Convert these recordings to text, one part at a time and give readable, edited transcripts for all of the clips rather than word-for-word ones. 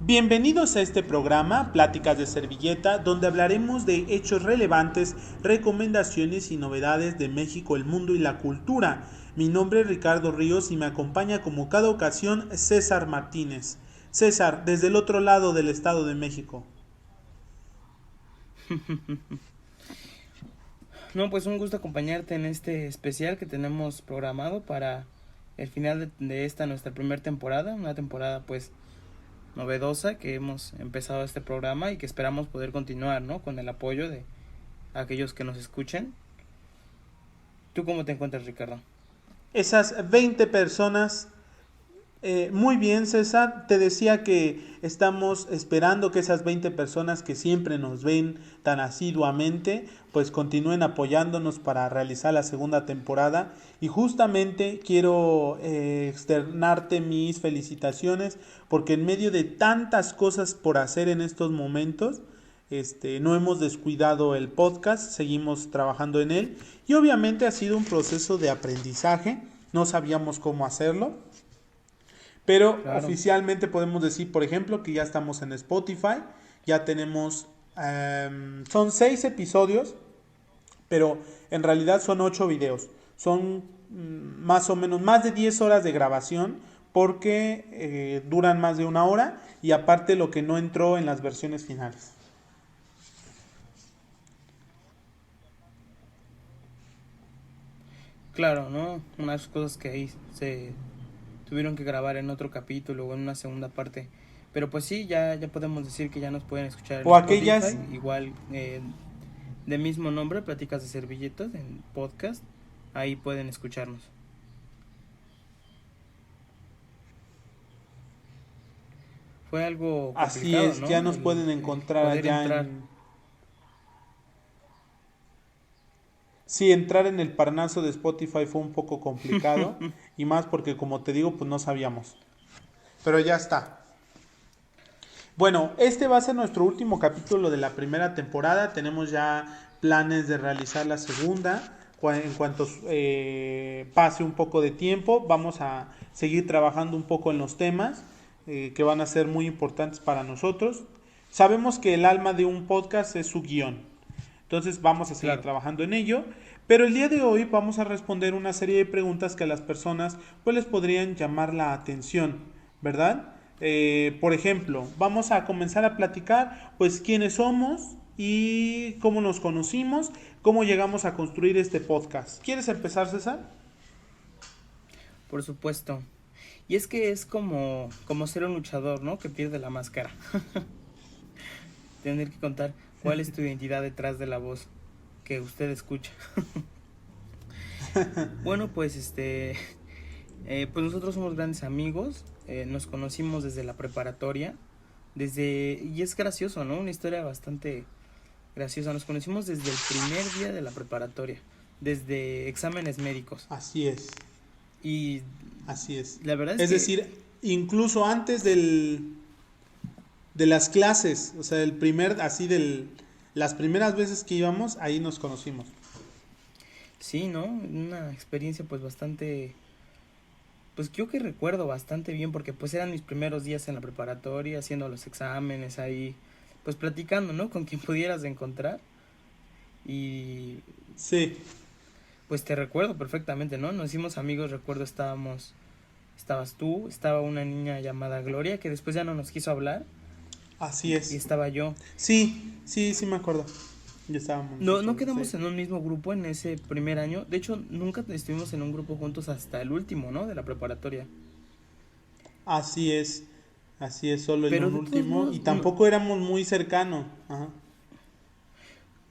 Bienvenidos a este programa, Pláticas de Servilleta, donde hablaremos de hechos relevantes, recomendaciones y novedades de México, el mundo y la cultura. Mi nombre es Ricardo Ríos y me acompaña como cada ocasión César Martínez. César, desde el otro lado del Estado de México. No, pues un gusto acompañarte en este especial que tenemos programado para el final de esta nuestra primera temporada, una temporada pues novedosa que hemos empezado este programa y que esperamos poder continuar, ¿no? Con el apoyo de aquellos que nos escuchen. ¿Tú cómo te encuentras, Ricardo? Esas 20 personas. Muy bien, César. Te decía que estamos esperando que esas 20 personas que siempre nos ven tan asiduamente, pues continúen apoyándonos para realizar la segunda temporada. Y justamente quiero externarte mis felicitaciones porque en medio de tantas cosas por hacer en estos momentos, no hemos descuidado el podcast, seguimos trabajando en él y obviamente ha sido un proceso de aprendizaje. No sabíamos cómo hacerlo. Pero Claro. oficialmente podemos decir, por ejemplo, que ya estamos en Spotify, ya tenemos, son 6 episodios, pero en realidad son 8 videos. Son más o menos más de 10 horas de grabación porque duran más de una hora y aparte lo que no entró en las versiones finales. Claro, ¿no? Unas cosas que ahí se tuvieron que grabar en otro capítulo o en una segunda parte. Pero pues sí, ya podemos decir que ya nos pueden escuchar en O aquellas, Spotify, igual de mismo nombre, Pláticas de Servilletas, en podcast, ahí pueden escucharnos. Fue algo así complicado, es, ya ¿no? nos pueden El encontrar poder allá entrar. en... Sí, entrar en el Parnaso de Spotify fue un poco complicado y más porque como te digo, pues no sabíamos. Pero ya está. Bueno, este va a ser nuestro último capítulo de la primera temporada. Tenemos ya planes de realizar la segunda. En cuanto pase un poco de tiempo, vamos a seguir trabajando un poco en los temas que van a ser muy importantes para nosotros. Sabemos que el alma de un podcast es su guión. Entonces vamos a seguir Claro. trabajando en ello. Pero el día de hoy vamos a responder una serie de preguntas que a las personas pues les podrían llamar la atención, ¿verdad? Por ejemplo, vamos a comenzar a platicar pues quiénes somos y cómo nos conocimos, cómo llegamos a construir este podcast. ¿Quieres empezar, César? Por supuesto. Y es que es como ser un luchador, ¿no? Que pierde la máscara. Tener que contar cuál es tu identidad detrás de la voz que usted escucha. Bueno, pues pues nosotros somos grandes amigos, nos conocimos desde la preparatoria, y es gracioso, ¿no? Una historia bastante graciosa. Nos conocimos desde el primer día de la preparatoria, desde exámenes médicos. Así es, Y así es. la verdad es Es que decir, incluso antes de las clases, o sea, las primeras veces que íbamos, ahí nos conocimos. sí, ¿no? Una experiencia pues bastante, pues yo que recuerdo bastante bien porque pues eran mis primeros días en la preparatoria, haciendo los exámenes ahí, pues platicando, ¿no? Con quien pudieras encontrar. Y Sí, pues te recuerdo perfectamente, ¿no? Nos hicimos amigos, recuerdo estabas tú, estaba una niña llamada Gloria que después ya no nos quiso hablar así y es. estaba yo. Sí, sí, sí me acuerdo. Ya estábamos No nosotros, sí. quedamos en un mismo grupo en ese primer año, de hecho nunca estuvimos en un grupo juntos hasta el último, ¿no? De la preparatoria. Así es, solo en Pero un de todos último. Y modos, tampoco éramos muy cercanos. Ajá.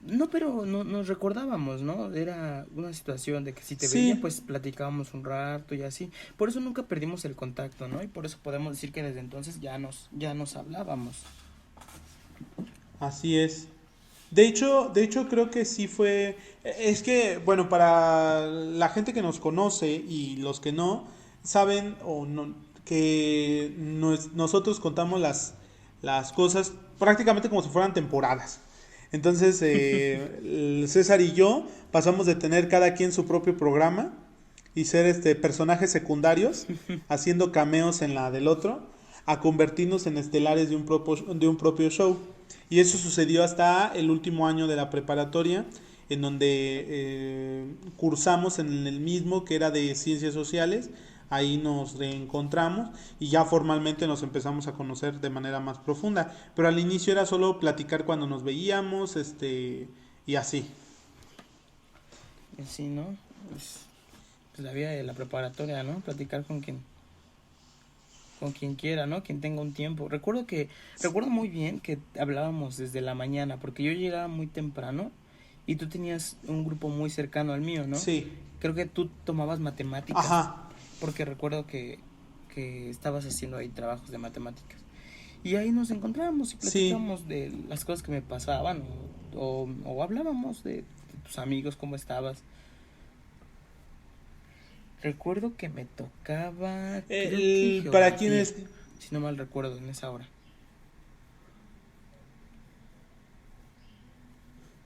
no, pero no, nos recordábamos, ¿no? Era una situación de que si te veía, Sí, pues platicábamos un rato y así. Por eso nunca perdimos el contacto, ¿no? Y por eso podemos decir que desde entonces ya nos hablábamos. así es. De hecho creo que sí fue. Es que, bueno, para la gente que nos conoce y los que no, saben o no, que nosotros contamos las cosas prácticamente como si fueran temporadas. Entonces, el César y yo pasamos de tener cada quien su propio programa y ser personajes secundarios, haciendo cameos en la del otro, a convertirnos en estelares de un propio show. Y eso sucedió hasta el último año de la preparatoria, en donde cursamos en el mismo, que era de ciencias sociales. Ahí nos reencontramos y ya formalmente nos empezamos a conocer de manera más profunda. Pero al inicio era solo platicar cuando nos veíamos, y así. Y así, ¿no? Pues la vida de la preparatoria, ¿no? Platicar con quien quiera, ¿no? Quien tenga un tiempo. Recuerdo muy bien que hablábamos desde la mañana, porque yo llegaba muy temprano y tú tenías un grupo muy cercano al mío, ¿no? Sí. Creo que tú tomabas matemáticas. Ajá. Porque recuerdo que estabas haciendo ahí trabajos de matemáticas. Y ahí nos encontrábamos y platicábamos sí. de las cosas que me pasaban o hablábamos de tus amigos, cómo estabas. Recuerdo que me tocaba... ¿Para quién es? Si no mal recuerdo, en esa hora.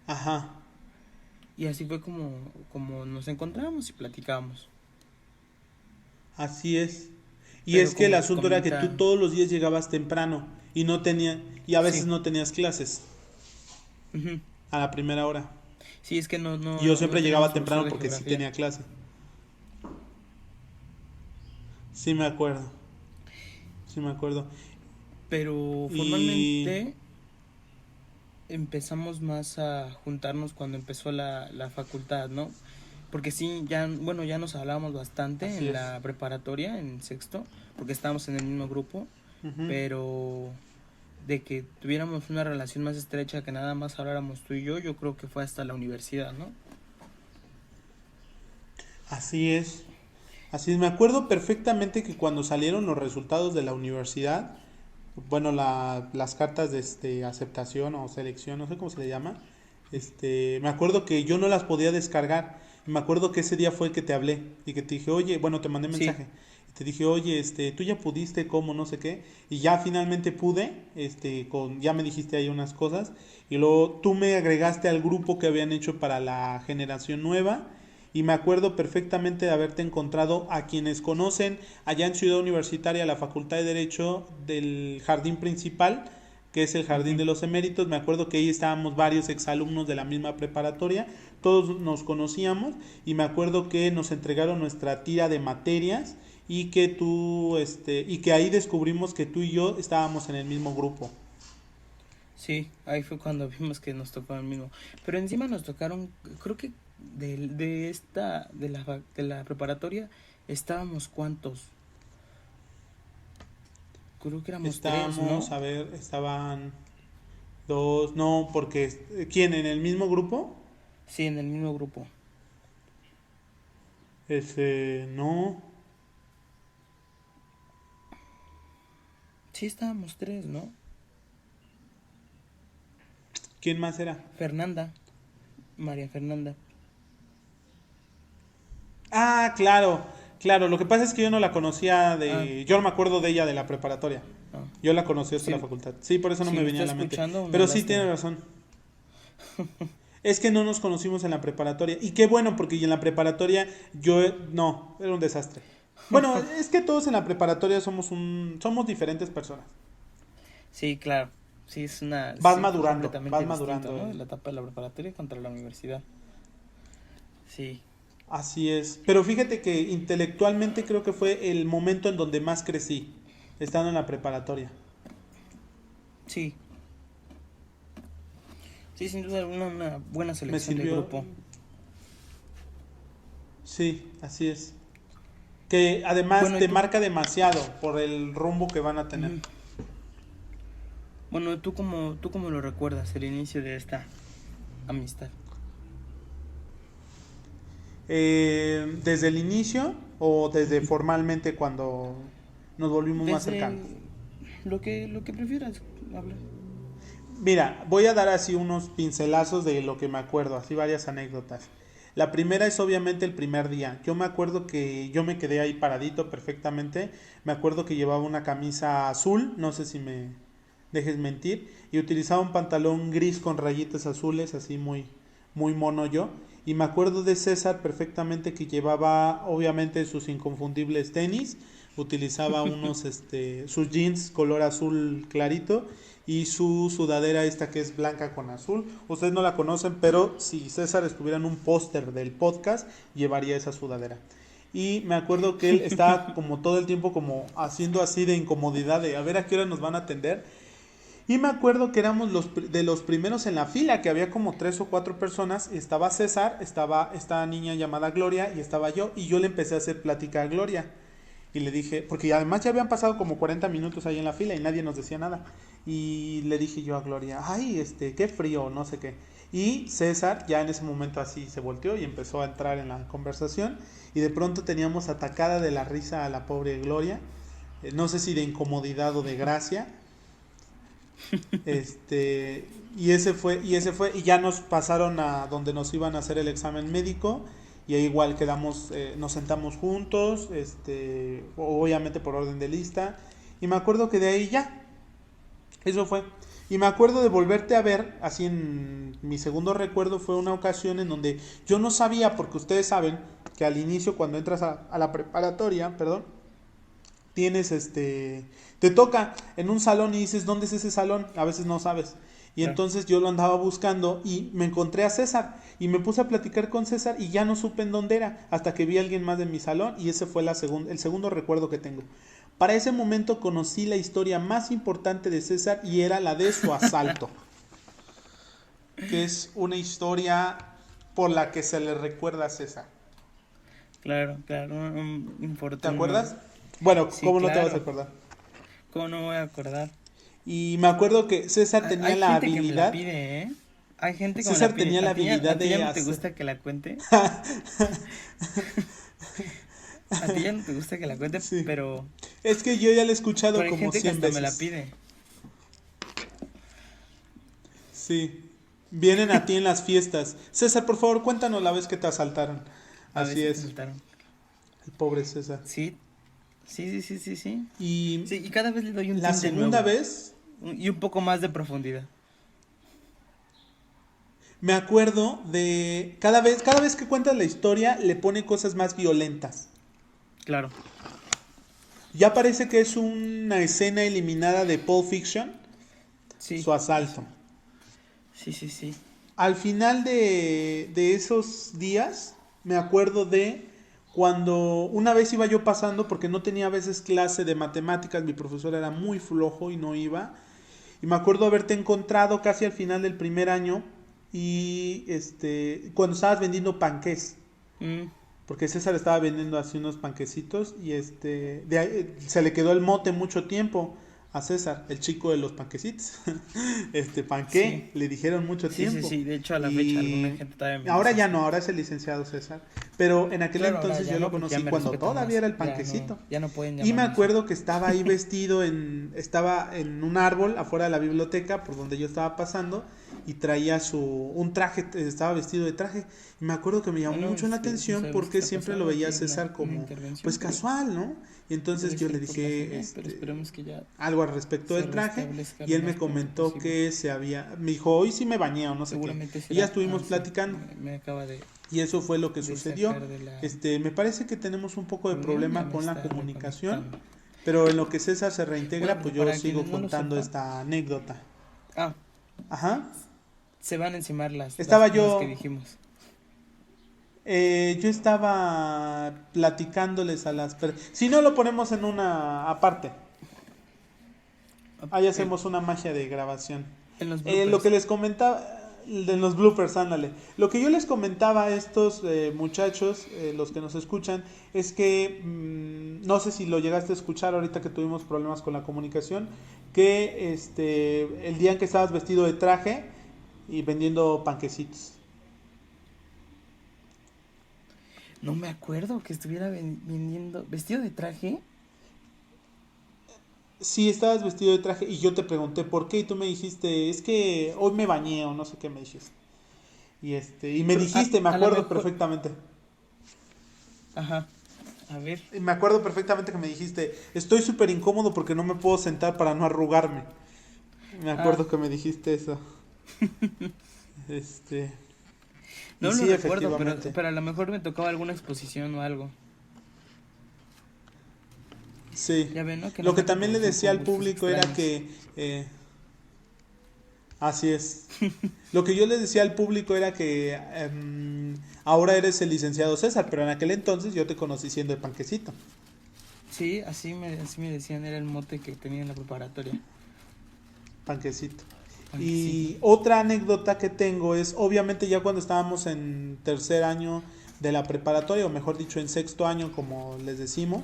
Ajá. Y así fue como nos encontramos y platicábamos. Así es. Y pero es que el asunto era que tú todos los días llegabas temprano y a veces sí. no tenías clases. Uh-huh. A la primera hora. Sí, es que no yo siempre llegaba temprano porque sí tenía clase. Sí me acuerdo. Pero formalmente empezamos más a juntarnos cuando empezó la facultad, ¿no? Porque sí, ya nos hablábamos bastante así en la preparatoria, en sexto, porque estábamos en el mismo grupo, uh-huh. Pero de que tuviéramos una relación más estrecha, que nada más habláramos tú y yo creo que fue hasta la universidad, ¿no? Así es, me acuerdo perfectamente que cuando salieron los resultados de la universidad, bueno, las cartas de aceptación o selección, no sé cómo se le llama, me acuerdo que yo no las podía descargar. Me acuerdo que ese día fue que te hablé y que te dije, oye, bueno, te mandé mensaje. Sí. Te dije, oye, tú ya pudiste, ¿cómo? No sé qué. Y ya finalmente pude, ya me dijiste ahí unas cosas. Y luego tú me agregaste al grupo que habían hecho para la generación nueva. Y me acuerdo perfectamente de haberte encontrado a quienes conocen allá en Ciudad Universitaria, la Facultad de Derecho del Jardín Principal, que es el Jardín de los Eméritos. Me acuerdo que ahí estábamos varios exalumnos de la misma preparatoria, todos nos conocíamos y me acuerdo que nos entregaron nuestra tira de materias y que y que ahí descubrimos que tú y yo estábamos en el mismo grupo. Sí, ahí fue cuando vimos que nos tocó el mismo. Pero encima nos tocaron, creo que de la preparatoria estábamos ¿cuántos? Creo que éramos tres, ¿no? A ver, estaban 2, no, porque ¿quién? ¿En el mismo grupo? Sí, en el mismo grupo. No. Sí, estábamos 3, ¿no? ¿Quién más era? Fernanda, María Fernanda. Ah, claro, lo que pasa es que yo no la conocía yo no me acuerdo de ella de la preparatoria. Yo la conocí hasta la facultad. Sí, por eso no me venía a la mente. Pero sí tiene razón. Es que no nos conocimos en la preparatoria. Y qué bueno, porque en la preparatoria era un desastre. Bueno, es que todos en la preparatoria somos diferentes personas. Sí, claro. Sí, es vas madurando, ¿no? La etapa de la preparatoria contra la universidad. Sí. Así es. Pero fíjate que intelectualmente creo que fue el momento en donde más crecí, estando en la preparatoria. Sí. Sí, sin duda una buena selección de grupo. Sí, así es. Que además te marca demasiado por el rumbo que van a tener. Bueno, ¿tú cómo lo recuerdas, el inicio de esta amistad? ¿Desde el inicio o desde formalmente cuando nos volvimos más cercanos? Lo que prefieras hablar. Mira, voy a dar así unos pincelazos de lo que me acuerdo, así varias anécdotas. La primera es obviamente el primer día. Yo me acuerdo que yo me quedé ahí paradito perfectamente. Me acuerdo que llevaba una camisa azul, no sé si me dejes mentir, y utilizaba un pantalón gris con rayitas azules, así muy, muy mono yo. Y me acuerdo de César perfectamente, que llevaba obviamente sus inconfundibles tenis, utilizaba sus jeans color azul clarito y su sudadera esta que es blanca con azul. Ustedes no la conocen, pero si César estuviera en un póster del podcast, llevaría esa sudadera. Y me acuerdo que él estaba como todo el tiempo como haciendo así de incomodidad de a ver a qué hora nos van a atender. Y me acuerdo que éramos de los primeros en la fila, que había como 3 o 4 personas. Estaba César, estaba esta niña llamada Gloria y estaba yo. Y yo le empecé a hacer plática a Gloria. Y le dije, porque además ya habían pasado como 40 minutos ahí en la fila y nadie nos decía nada. Y le dije yo a Gloria, ay, qué frío, no sé qué. Y César ya en ese momento así se volteó y empezó a entrar en la conversación. Y de pronto teníamos atacada de la risa a la pobre Gloria. No sé si de incomodidad o de gracia. Y ya nos pasaron a donde nos iban a hacer el examen médico y ahí igual quedamos, nos sentamos juntos, obviamente por orden de lista, y me acuerdo que de ahí ya, eso fue. Y me acuerdo de volverte a ver, así en mi segundo recuerdo fue una ocasión en donde yo no sabía, porque ustedes saben que al inicio cuando entras a la preparatoria, perdón, tienes te toca en un salón y dices, ¿dónde es ese salón? A veces no sabes. Y Claro. entonces yo lo andaba buscando y me encontré a César y me puse a platicar con César y ya no supe en dónde era hasta que vi a alguien más de mi salón y ese fue el segundo recuerdo que tengo. Para ese momento conocí la historia más importante de César y era la de su asalto, que es una historia por la que se le recuerda a César. Claro, claro, un ¿Te infortunio. acuerdas? Bueno, Sí, ¿cómo no te vas a claro. acordar? ¿Cómo no me voy a acordar? Y me acuerdo que César tenía Hay la gente que me la habilidad, pide, ¿eh? Hay gente que me la César pide. tenía la A habilidad ti ya de no te hacer... gusta que la cuente? A ti ya no te gusta que la cuente, Sí, pero, es que yo ya lo he escuchado pero hay como gente que 100 hasta me la veces. pide. Sí, vienen a ti en las fiestas. César, por favor, cuéntanos la vez que te asaltaron. A Así veces te es, saltaron. el pobre César. Sí, sí, sí, sí, sí, sí. Y Sí, y cada vez le doy un la tinte segunda nuevo. vez, Y un poco más de profundidad. me acuerdo de... cada vez que cuentas la historia, le pone cosas más violentas. Claro. Ya parece que es una escena eliminada de Pulp Fiction, Sí, su eso. asalto. Sí, sí, sí. Al final de esos días, me acuerdo de cuando una vez iba yo pasando, porque no tenía a veces clase de matemáticas, mi profesor era muy flojo y no iba. Y me acuerdo haberte encontrado casi al final del primer año y cuando estabas vendiendo panqués, Mm, porque César estaba vendiendo así unos panquecitos y se le quedó el mote mucho tiempo a César, el chico de los panquecitos. sí. Panqué, le dijeron mucho Sí, sí, tiempo. sí. De hecho, a la fecha alguna Y gente todavía me ahora dice ya así. no, ahora es el licenciado César. Pero en aquel Claro, ahora entonces ya yo lo no, porque ya conocí me cuando respetan todavía más. era el panquecito. Ya no pueden Y me llamarme así. acuerdo que estaba ahí estaba en un árbol afuera de la biblioteca por donde yo estaba pasando y traía un traje, estaba vestido de traje. Y me acuerdo que me llamó Bueno, mucho la no atención sabemos qué porque está siempre lo pasando. veía Aquí a hay César una como, pues intervención, pero casual, ¿no? Y entonces debe yo le ser por la dije, señal, pero esperemos que ya algo al respecto se del traje restablezca y lo él me más pronto comentó posible. que me dijo, hoy sí me bañé o no sé qué. Seguramente Y ya será. Ah, estuvimos sí. platicando. Me acaba Y eso fue lo que de sucedió. sacar de la Me parece que tenemos un poco de reunión. Ya problema me con la está comunicación, reconectando. pero en lo que César se Bueno, reintegra, pero pues yo para sigo quienes no lo contando sepan. esta anécdota. Ah, Ajá. se van a encimar las Estaba cosas que yo, dijimos. yo estaba platicándoles a si no lo ponemos en una aparte, ahí En, hacemos una magia de grabación. en los Lo que bloopers. les comentaba, de los bloopers, ándale. Lo que yo les comentaba a estos muchachos, los que nos escuchan, es que no sé si lo llegaste a escuchar ahorita que tuvimos problemas con la comunicación, que el día en que estabas vestido de traje y vendiendo panquecitos. No me acuerdo que estuviera vendiendo. ¿Vestido de traje? Sí, estabas vestido de traje y yo te pregunté por qué y tú me dijiste, es que hoy me bañé o no sé qué me dijiste. Y me Pero dijiste, me a lo acuerdo mejor. perfectamente. Ajá. A ver. Y me acuerdo perfectamente que me dijiste, estoy súper incómodo porque no me puedo sentar para no arrugarme. Me Ah, acuerdo que me dijiste eso. Este, y no lo sí, recuerdo, efectivamente. pero a lo mejor me tocaba alguna exposición o algo. Sí. Ya ven, ¿no? Que Lo nos que saca también le como decía con al gustos público era extraños. que, así es. Lo que yo le decía al público era que ahora eres el licenciado César, pero en aquel entonces yo te conocí siendo el panquecito. Sí, así me decían, era el mote que tenía en la preparatoria. Panquecito. Panquecito. Y otra anécdota que tengo es, obviamente ya cuando estábamos en tercer año de la preparatoria, o mejor dicho, en sexto año, como les decimos,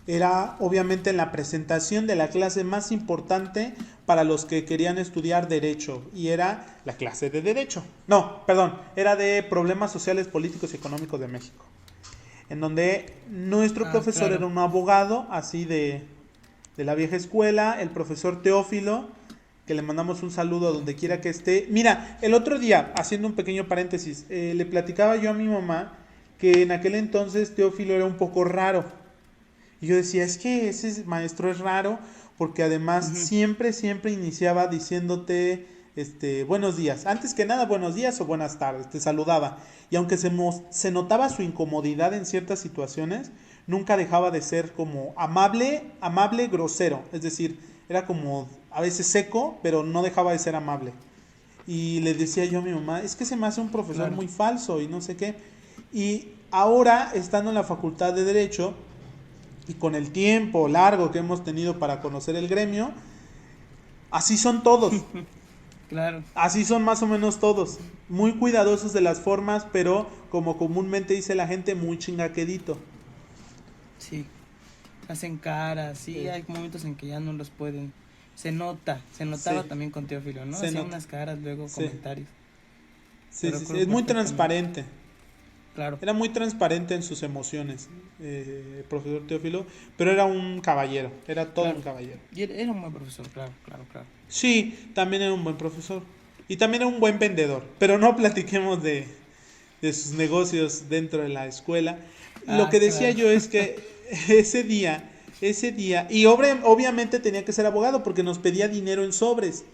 era obviamente en la presentación de la clase más importante para los que querían estudiar derecho, y era la clase de derecho. No, perdón, era de problemas sociales, políticos y económicos de México, en donde nuestro Ah, profesor claro. era un abogado, así de la vieja escuela, el profesor Teófilo, que le mandamos un saludo a donde quiera que esté. Mira, el otro día, haciendo un pequeño paréntesis, le platicaba yo a mi mamá que en aquel entonces Teófilo era un poco raro. Y yo decía, es que ese maestro es raro porque además Ujú. siempre iniciaba diciéndote buenos días. Antes que nada, buenos días o buenas tardes, te saludaba. Y aunque se notaba su incomodidad en ciertas situaciones, nunca dejaba de ser como amable, grosero. Es decir, era como a veces seco, pero no dejaba de ser amable. Y le decía yo a mi mamá, es que se me hace un profesor Claro. muy falso y no sé qué. Y ahora, estando en la Facultad de Derecho, y con el tiempo largo que hemos tenido para conocer el gremio, así son todos, Claro. así son más o menos todos, muy cuidadosos de las formas, pero como comúnmente dice la gente, muy chingaquedito. Sí. Hacen caras, sí, Eh, hay momentos en que ya no los pueden. Se notaba sí, también con Teófilo, ¿no? se Hacía nota, unas caras, luego sí, comentarios. Lo sí, recuerdo es muy perfectamente. transparente. Claro. Era muy transparente en sus emociones, el profesor Teófilo, pero era un caballero, era todo un Claro. caballero. Y era un buen profesor, claro, claro, claro. Sí, también era un buen profesor. Y también era un buen vendedor. Pero no platiquemos de sus negocios dentro de la escuela. Lo Ah, que decía claro. yo es que ese día, y obviamente tenía que ser abogado porque nos pedía dinero en sobres.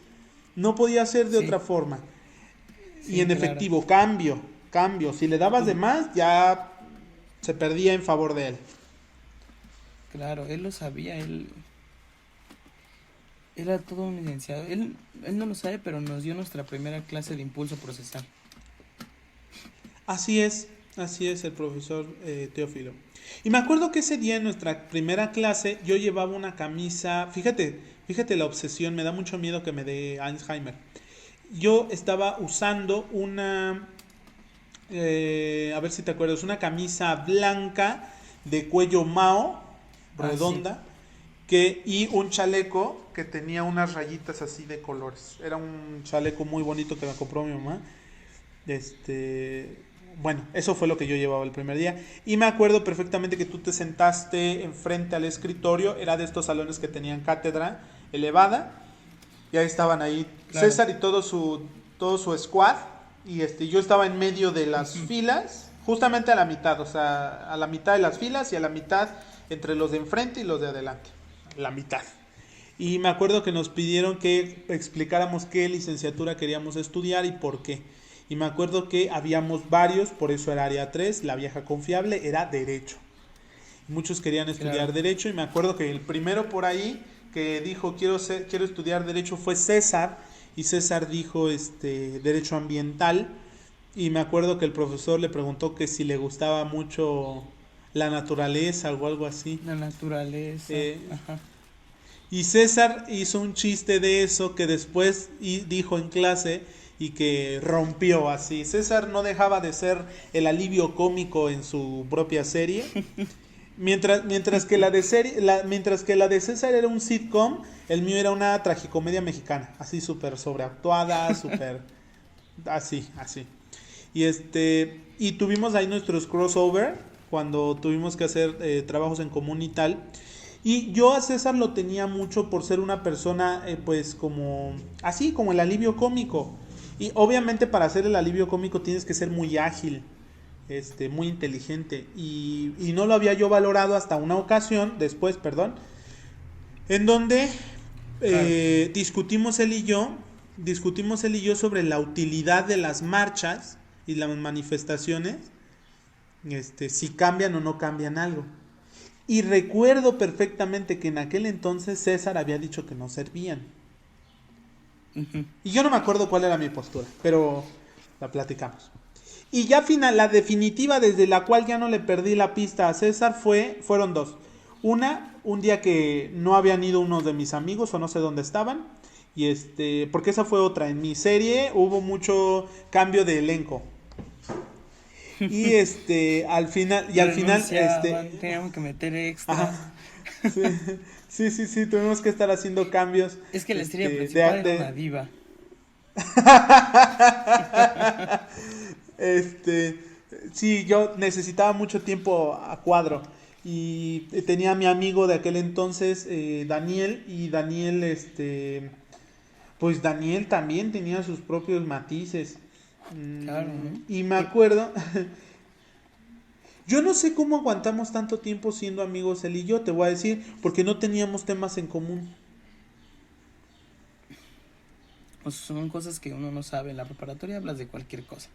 No podía ser de Sí, otra forma. Y sí, en claro. efectivo, cambio. Si le dabas de más, ya se perdía en favor de él. Claro, él lo sabía, él era todo un licenciado. Él no lo sabe, pero nos dio nuestra primera clase de impulso procesal. Así es, así es el profesor Teófilo. Y me acuerdo que ese día en nuestra primera clase yo llevaba una camisa, fíjate la obsesión, me da mucho miedo que me dé Alzheimer. Yo estaba usando a ver si te acuerdas, una camisa blanca de cuello Mao, Ah, sí. redonda, y un chaleco que tenía unas rayitas así de colores. Era un chaleco muy bonito que me compró mi mamá. Este, bueno, eso fue lo que yo llevaba el primer día. Y me acuerdo perfectamente que tú te sentaste enfrente al escritorio. Era de estos salones que tenían cátedra elevada. Y ahí estaban ahí Claro. César y todo su squad. Y yo estaba en medio de las Ujú. filas, justamente a la mitad, o sea, a la mitad de las filas y a la mitad entre los de enfrente y los de adelante. La mitad. Y me acuerdo que nos pidieron que explicáramos qué licenciatura queríamos estudiar y por qué. Y me acuerdo que habíamos varios, por eso era área 3 la vieja confiable, era derecho. Muchos querían Claro. estudiar derecho y me acuerdo que el primero por ahí que dijo quiero estudiar derecho fue César, y César dijo derecho ambiental. Y me acuerdo que el profesor le preguntó que si le gustaba mucho la naturaleza o algo así. La naturaleza. Eh, Ajá. y César hizo un chiste de eso que después dijo en clase y que rompió así. César no dejaba de ser el alivio cómico en su propia serie. Mientras que la de César era un sitcom, el mío era una tragicomedia mexicana, así súper sobreactuada, súper así. Y tuvimos ahí nuestros crossover cuando tuvimos que hacer trabajos en común y tal. Y yo a César lo tenía mucho por ser una persona, pues como, así como el alivio cómico. Y obviamente para hacer el alivio cómico tienes que ser muy ágil, muy inteligente. Y no lo había yo valorado hasta una ocasión, después, perdón, en donde Claro. discutimos él y yo sobre la utilidad de las marchas y las manifestaciones, si cambian o no cambian algo. Y recuerdo perfectamente que en aquel entonces César había dicho que no servían. Ujú. Y yo no me acuerdo cuál era mi postura, pero la platicamos. Y ya final, la definitiva desde la cual ya no le perdí la pista a César fueron dos. Una, un día que no habían ido unos de mis amigos o no sé dónde estaban. Y porque esa fue otra. En mi serie hubo mucho cambio de elenco. Y al final, Renunciaban, teníamos que meter extras. ajá, sí, sí, tuvimos que estar haciendo cambios, Es que la estrella este, principal era una de, diva. Este, sí, yo necesitaba mucho tiempo a cuadro y tenía a mi amigo de aquel entonces, Daniel, y Daniel, pues Daniel también tenía sus propios matices. Claro, ¿no? Y me Por- acuerdo, yo no sé cómo aguantamos tanto tiempo siendo amigos él y yo, te voy a decir, porque no teníamos temas en común. pues son cosas que uno no sabe. En la preparatoria hablas de cualquier cosa.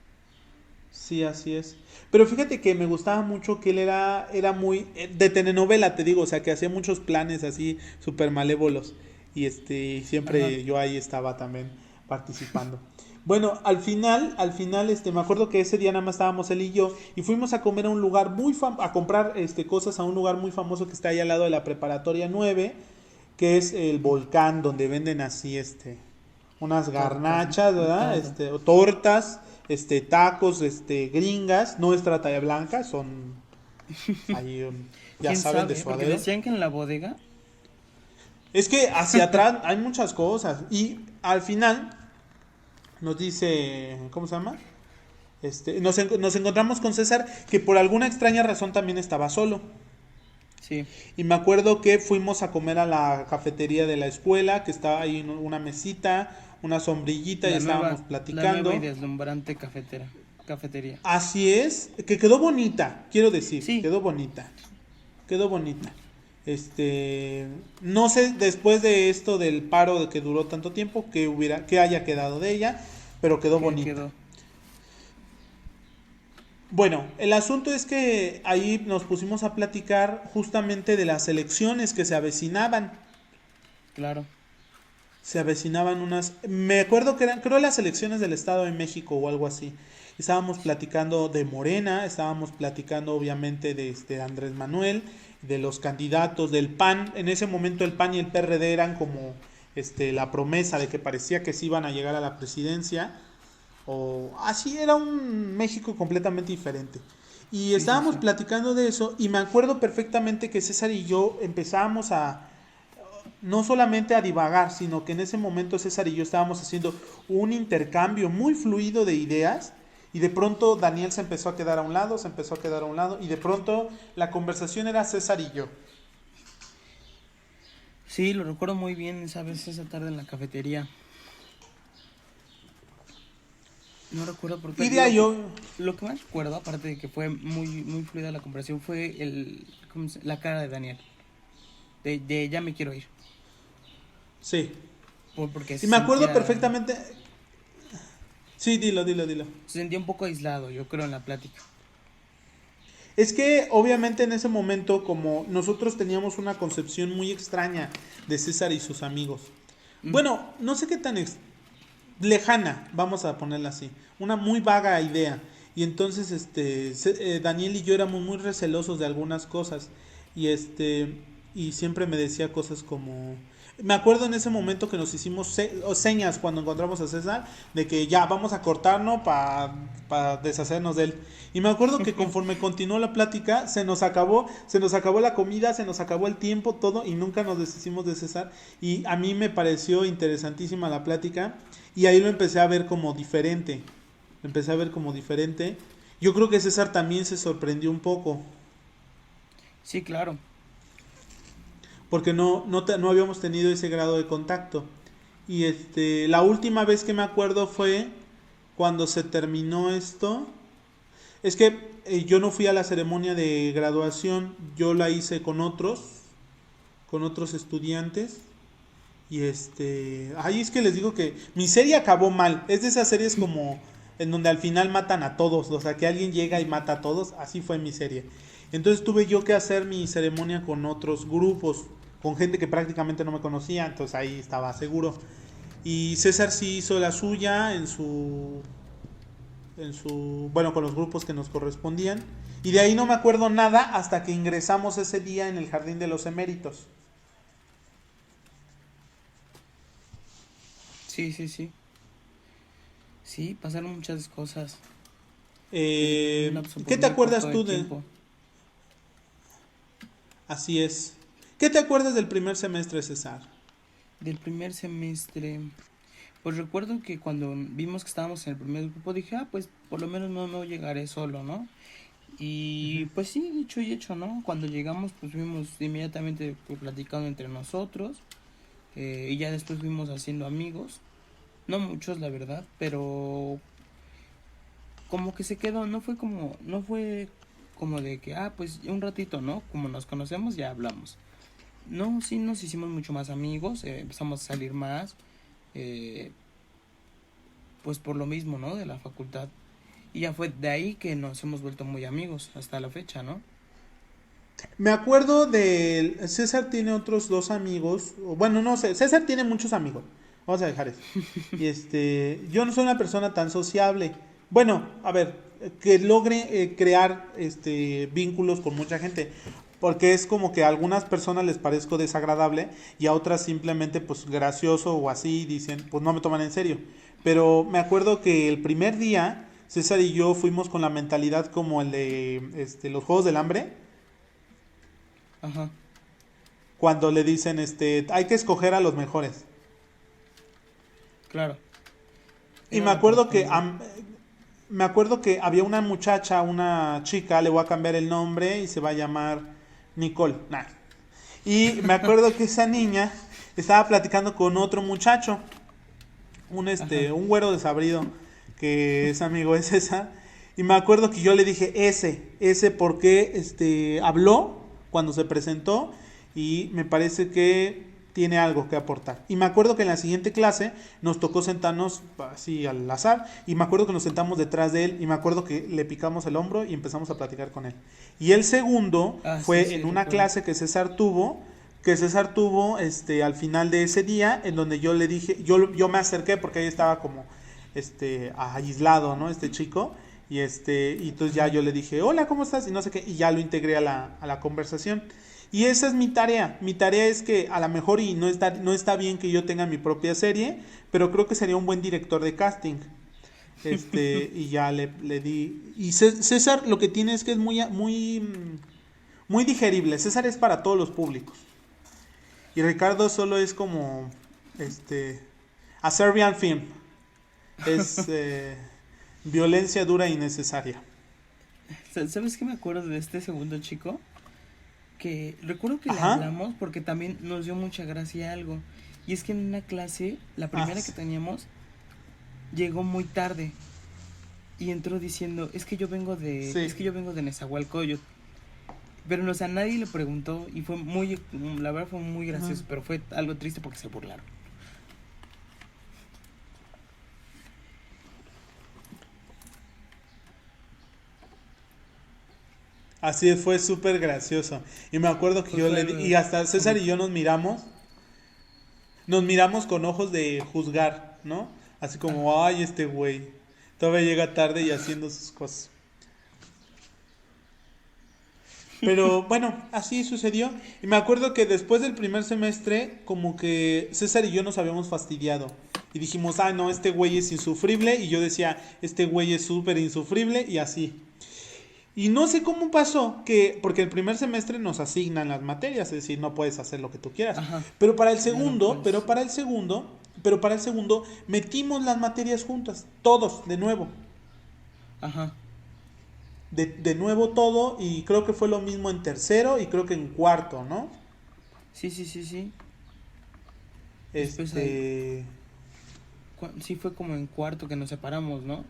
Sí, así es. Pero fíjate que me gustaba mucho que él era muy de telenovela, te digo, o sea, que hacía muchos planes así súper malévolos. Y Ajá. siempre yo ahí estaba también participando. Bueno, al final, me acuerdo que ese día nada más estábamos él y yo y fuimos a comer a un lugar a comprar cosas a un lugar muy famoso que está ahí al lado de la preparatoria 9 que es el Volcán, donde venden así, unas Tortas, ¿no? garnachas, De ¿verdad? todo. O tortas, tacos, gringas, no es trata de blanca, son ahí, ya ¿Quién saben, de sabe? Porque suadero. decían que en la bodega. Es que hacia atrás hay muchas cosas y al final nos dice, ¿cómo se llama? Nos encontramos con César que por alguna extraña razón también estaba solo. Sí. Y me acuerdo que fuimos a comer a la cafetería de la escuela, que estaba ahí en una mesita, una sombrillita y estábamos La nueva y platicando. deslumbrante cafetería. Así es, que quedó bonita, quiero decir, Sí, quedó bonita, quedó bonita. No sé después de esto del paro de que duró tanto tiempo que haya quedado de ella, pero quedó que bonita. quedó. Bueno, el asunto es que ahí nos pusimos a platicar justamente de las elecciones que se avecinaban. Claro. Se avecinaban me acuerdo que eran, creo, las elecciones del Estado de México o algo así. Estábamos platicando de Morena, estábamos platicando obviamente de Andrés Manuel, de los candidatos del PAN. En ese momento el PAN y el PRD eran como la promesa de que parecía que sí iban a llegar a la presidencia. O así era un México completamente diferente. Y Sí, sí, estábamos sí. platicando de eso y me acuerdo perfectamente que César y yo empezábamos a no solamente a divagar, sino que en ese momento César y yo estábamos haciendo un intercambio muy fluido de ideas y de pronto Daniel se empezó a quedar a un lado, se empezó a quedar a un lado y de pronto la conversación era César y yo. Sí, lo recuerdo muy bien esa vez, esa tarde en la cafetería. No recuerdo por qué. Y de ahí yo, Lo que más recuerdo, aparte de que fue muy fluida la conversación, fue la cara de Daniel. De ya me quiero ir. sí. Porque Y me acuerdo perfectamente, sí, dilo. se sentía un poco aislado, yo creo, en la plática. Es que obviamente en ese momento como nosotros teníamos una concepción muy extraña de César y sus amigos. Mm, Bueno, no sé qué tan lejana, vamos a ponerla así, una muy vaga idea. Y entonces Daniel y yo éramos muy recelosos de algunas cosas y y siempre me decía cosas como me acuerdo en ese momento que nos hicimos señas cuando encontramos a César de que ya vamos a cortarnos para deshacernos de él. Y me acuerdo que conforme continuó la plática, se nos acabó la comida, se nos acabó el tiempo, todo, y nunca nos deshicimos de César. Y a mí me pareció interesantísima la plática, y ahí lo empecé a ver como diferente. Lo empecé a ver como diferente. Yo creo que César también se sorprendió un poco, sí, claro. porque no habíamos tenido ese grado de contacto. Y la última vez que me acuerdo fue cuando se terminó esto. Es que yo no fui a la ceremonia de graduación, yo la hice con otros estudiantes. Y ay, es que les digo que mi serie acabó mal. Es de esas series como en donde al final matan a todos, o sea, que alguien llega y mata a todos, así fue mi serie. Entonces tuve yo que hacer mi ceremonia con otros grupos, con gente que prácticamente no me conocía, entonces ahí estaba seguro. Y César sí hizo la suya bueno, con los grupos que nos correspondían. Y de ahí no me acuerdo nada hasta que ingresamos ese día en el Jardín de los Eméritos. Sí, sí, sí. Sí, pasaron muchas cosas en un lapso ¿Qué pues te muy corto acuerdas de tú de? tiempo. Así es. ¿Qué te acuerdas del primer semestre, César? Del primer semestre, pues recuerdo que cuando vimos que estábamos en el primer grupo dije, pues por lo menos no llegaré solo, ¿no? Y Ujú. pues sí, dicho y hecho, ¿no? Cuando llegamos pues fuimos inmediatamente pues, platicando entre nosotros, y ya después fuimos haciendo amigos, no muchos la verdad, pero como que se quedó, no fue como de que, pues un ratito, ¿no? Como nos conocemos ya hablamos. No, sí nos hicimos mucho más amigos, empezamos a salir más, eh, pues por lo mismo, ¿no? De la facultad. Y ya fue de ahí que nos hemos vuelto muy amigos hasta la fecha, ¿no? Me acuerdo de César tiene otros dos amigos, bueno, no sé, César tiene muchos amigos. Vamos a dejar eso. Y yo no soy una persona tan sociable. Bueno, a ver, que logre crear vínculos con mucha gente, porque es como que a algunas personas les parezco desagradable y a otras simplemente pues gracioso o así dicen, pues no me toman en serio. Pero me acuerdo que el primer día César y yo fuimos con la mentalidad como el de los Juegos del Hambre, Ajá, cuando le dicen hay que escoger a los mejores. claro. Y Era la oportunidad. me acuerdo que había una muchacha, una chica, le voy a cambiar el nombre y se va a llamar Nicole. Nah. Y me acuerdo que esa niña estaba platicando con otro muchacho, Ajá, un güero desabrido, que es amigo de César. Y me acuerdo que yo le dije ese porque habló cuando se presentó y me parece que tiene algo que aportar. Y me acuerdo que en la siguiente clase nos tocó sentarnos así al azar y me acuerdo que nos sentamos detrás de él y me acuerdo que le picamos el hombro y empezamos a platicar con él. Y el segundo sí, fue sí, en una recuerdo. clase que César tuvo al final de ese día, en donde yo le dije, yo me acerqué porque ahí estaba como aislado, ¿no? Este chico. Y entonces ya Ajá, yo le dije, hola, ¿cómo estás? Y no sé qué, y ya lo integré a la conversación. Y esa es mi tarea. Mi tarea es que a lo mejor y no está bien que yo tenga mi propia serie, pero creo que sería un buen director de casting. Y ya le di. Y César lo que tiene es que es muy digerible. César es para todos los públicos. Y Ricardo solo es como a Serbian film. Es violencia dura y necesaria. ¿Sabes qué me acuerdo de este segundo chico? Que recuerdo que le Ajá. hablamos porque también nos dio mucha gracia algo. Y es que en una clase, la Ah, primera que teníamos, llegó muy tarde y entró diciendo, es sí. que yo vengo de Nezahualcóyotl. Pero no, o sea, nadie le preguntó y fue muy, la verdad fue muy Ajá. gracioso, pero fue algo triste porque se burlaron. Así fue súper gracioso. Y me acuerdo que Fue, yo fue le di, algo y hasta César y cómico. yo nos miramos con ojos de juzgar, ¿no? Así como, Ajá. ay, este güey, todavía llega tarde y haciendo sus cosas. Pero bueno, así sucedió. Y me acuerdo que después del primer semestre, como que César y yo nos habíamos fastidiado. Y dijimos, no, este güey es insufrible. Y yo decía, este güey es súper insufrible. Y así. Y no sé cómo pasó porque el primer semestre nos asignan las materias, es decir, no puedes hacer lo que tú quieras. Ajá. Pero para el Ya no segundo, puedes. metimos las materias juntas, todos, de nuevo. Ajá. De nuevo todo, y creo que fue lo mismo en tercero y creo que en cuarto, ¿no? Sí, sí, sí, sí. Después ahí, Este. sí fue como en cuarto que nos separamos, ¿no?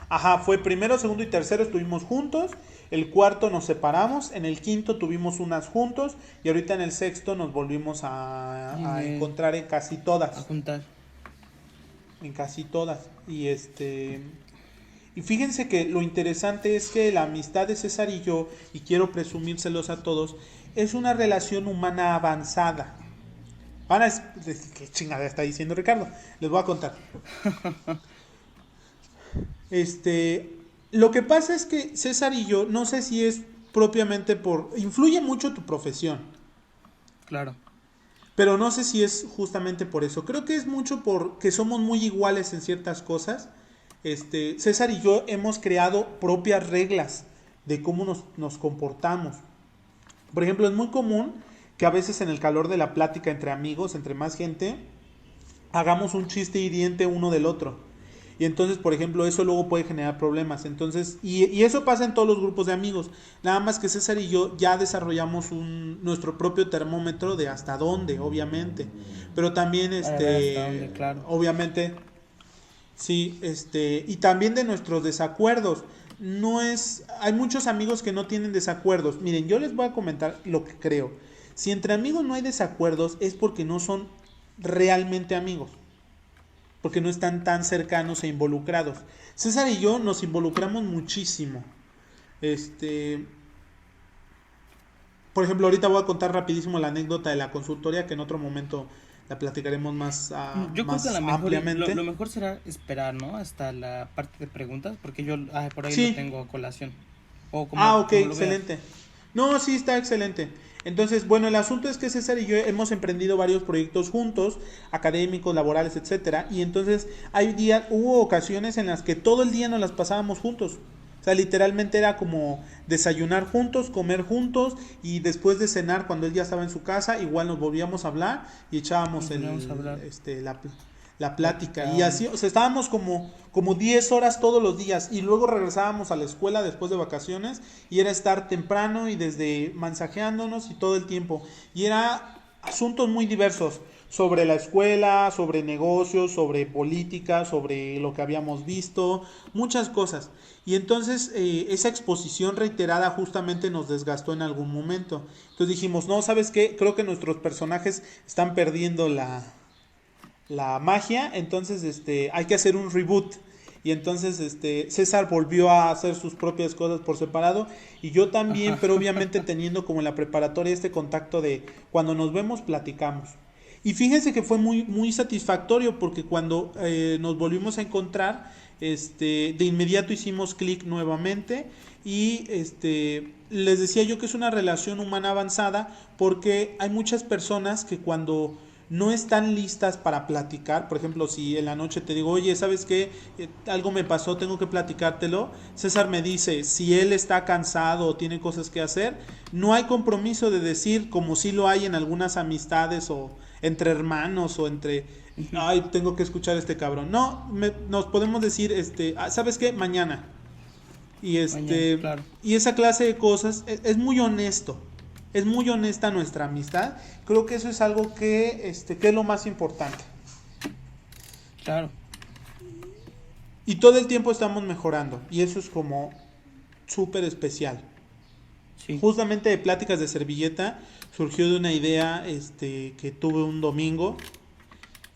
Ajá, fue primero, segundo y tercero estuvimos juntos. El cuarto nos separamos. En el quinto tuvimos unas juntos. Y ahorita en el sexto nos volvimos Y en a el, encontrar en casi a todas. juntar. En casi todas. Y fíjense que lo interesante es que la amistad de César y yo, y quiero presumírselos a todos, es una relación humana avanzada. Van a decir, ¿qué chingada está diciendo Ricardo? Les voy a contar. Lo que pasa es que César y yo, no sé si es propiamente influye mucho tu profesión, Claro. pero no sé si es justamente por eso. Creo que es mucho porque somos muy iguales en ciertas cosas. César y yo hemos creado propias reglas de cómo nos comportamos. Por ejemplo, es muy común que a veces en el calor de la plática entre amigos, entre más gente, hagamos un chiste hiriente uno del otro. Y entonces, por ejemplo, eso luego puede generar problemas. Entonces, y eso pasa en todos los grupos de amigos. Nada más que César y yo ya desarrollamos nuestro propio termómetro de hasta dónde, obviamente. Pero también, Para ver hasta dónde, claro. obviamente, sí, y también de nuestros desacuerdos. Hay muchos amigos que no tienen desacuerdos. Miren, yo les voy a comentar lo que creo. Si entre amigos no hay desacuerdos es porque no son realmente amigos, porque no están tan cercanos e involucrados. César y yo nos involucramos muchísimo. Por ejemplo, ahorita voy a contar rapidísimo la anécdota de la consultoría, que en otro momento la platicaremos Yo creo que más ampliamente. lo mejor será esperar, ¿no? Hasta la parte de preguntas, porque yo por ahí lo Sí. tengo a colación. O Ok, como lo veas. excelente. No, sí, está excelente. Entonces, bueno, el asunto es que César y yo hemos emprendido varios proyectos juntos, académicos, laborales, etcétera, y entonces hubo ocasiones en las que todo el día nos las pasábamos juntos. O sea, literalmente era como desayunar juntos, comer juntos y después de cenar, cuando él ya estaba en su casa, igual nos volvíamos a hablar y echábamos Nos poníamos a hablar, la plática. Y así, platicábamos. o sea, estábamos como 10 horas todos los días y luego regresábamos a la escuela después de vacaciones y era estar temprano y desde mensajeándonos y todo el tiempo. Y era asuntos muy diversos sobre la escuela, sobre negocios, sobre política, sobre lo que habíamos visto, muchas cosas. Y entonces esa exposición reiterada justamente nos desgastó en algún momento. Entonces dijimos, no, ¿sabes qué? Creo que nuestros personajes están perdiendo la magia, entonces hay que hacer un reboot. Y entonces César volvió a hacer sus propias cosas por separado y yo también, pero obviamente teniendo como en la preparatoria este contacto de cuando nos vemos platicamos. Y fíjense que fue muy, muy satisfactorio porque cuando nos volvimos a encontrar, de inmediato hicimos clic nuevamente y les decía yo que es una relación humana avanzada porque hay muchas personas que cuando no están listas para platicar, por ejemplo, si en la noche te digo, oye, ¿sabes qué? Algo me pasó, tengo que platicártelo. César me dice, si él está cansado o tiene cosas que hacer, no hay compromiso de decir, como si lo hay en algunas amistades o entre hermanos o entre, ay, tengo que escuchar a este cabrón. No, nos podemos decir, ¿sabes qué? Mañana. Y Mañana, claro. y esa clase de cosas es muy honesto. Es muy honesta nuestra amistad. Creo que eso es algo que es lo más importante. Claro. Y todo el tiempo estamos mejorando. Y eso es como súper especial. Sí. Justamente de pláticas de servilleta surgió de una idea que tuve un domingo.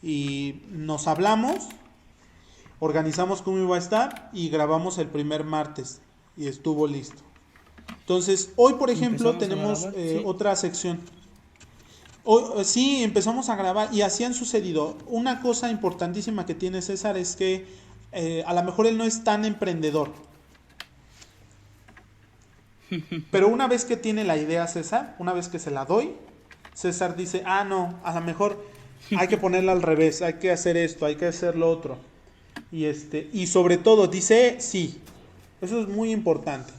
Y nos hablamos, organizamos cómo iba a estar y grabamos el primer martes. Y estuvo listo. Entonces, hoy por ejemplo Empezamos a tenemos grabar, sí. otra sección. Hoy, sí, empezamos a grabar y así han sucedido. Una cosa importantísima que tiene César es que a lo mejor él no es tan emprendedor. Pero una vez que tiene la idea César, una vez que se la doy, César dice, no, a lo mejor hay que ponerla al revés, hay que hacer esto, hay que hacer lo otro. Y sobre todo dice sí. Eso es muy importante.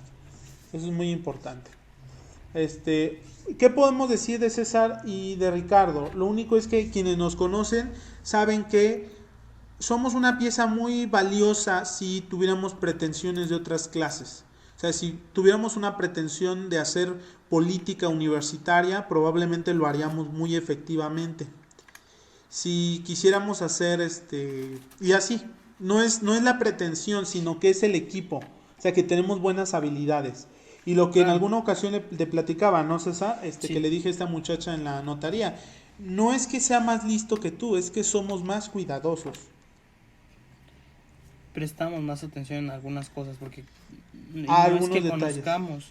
Eso es muy importante. ¿Qué podemos decir de César y de Ricardo? Lo único es que quienes nos conocen saben que somos una pieza muy valiosa si tuviéramos pretensiones de otras clases. O sea, si tuviéramos una pretensión de hacer política universitaria, probablemente lo haríamos muy efectivamente. Si quisiéramos hacer y así, no es la pretensión, sino que es el equipo. O sea, que tenemos buenas habilidades. Y lo que en alguna ocasión le platicaba, ¿no, César? Sí. Que le dije a esta muchacha en la notaría, no es que sea más listo que tú, es que somos más cuidadosos. prestamos más atención en algunas cosas, porque y A no es algunos que detalles. conozcamos,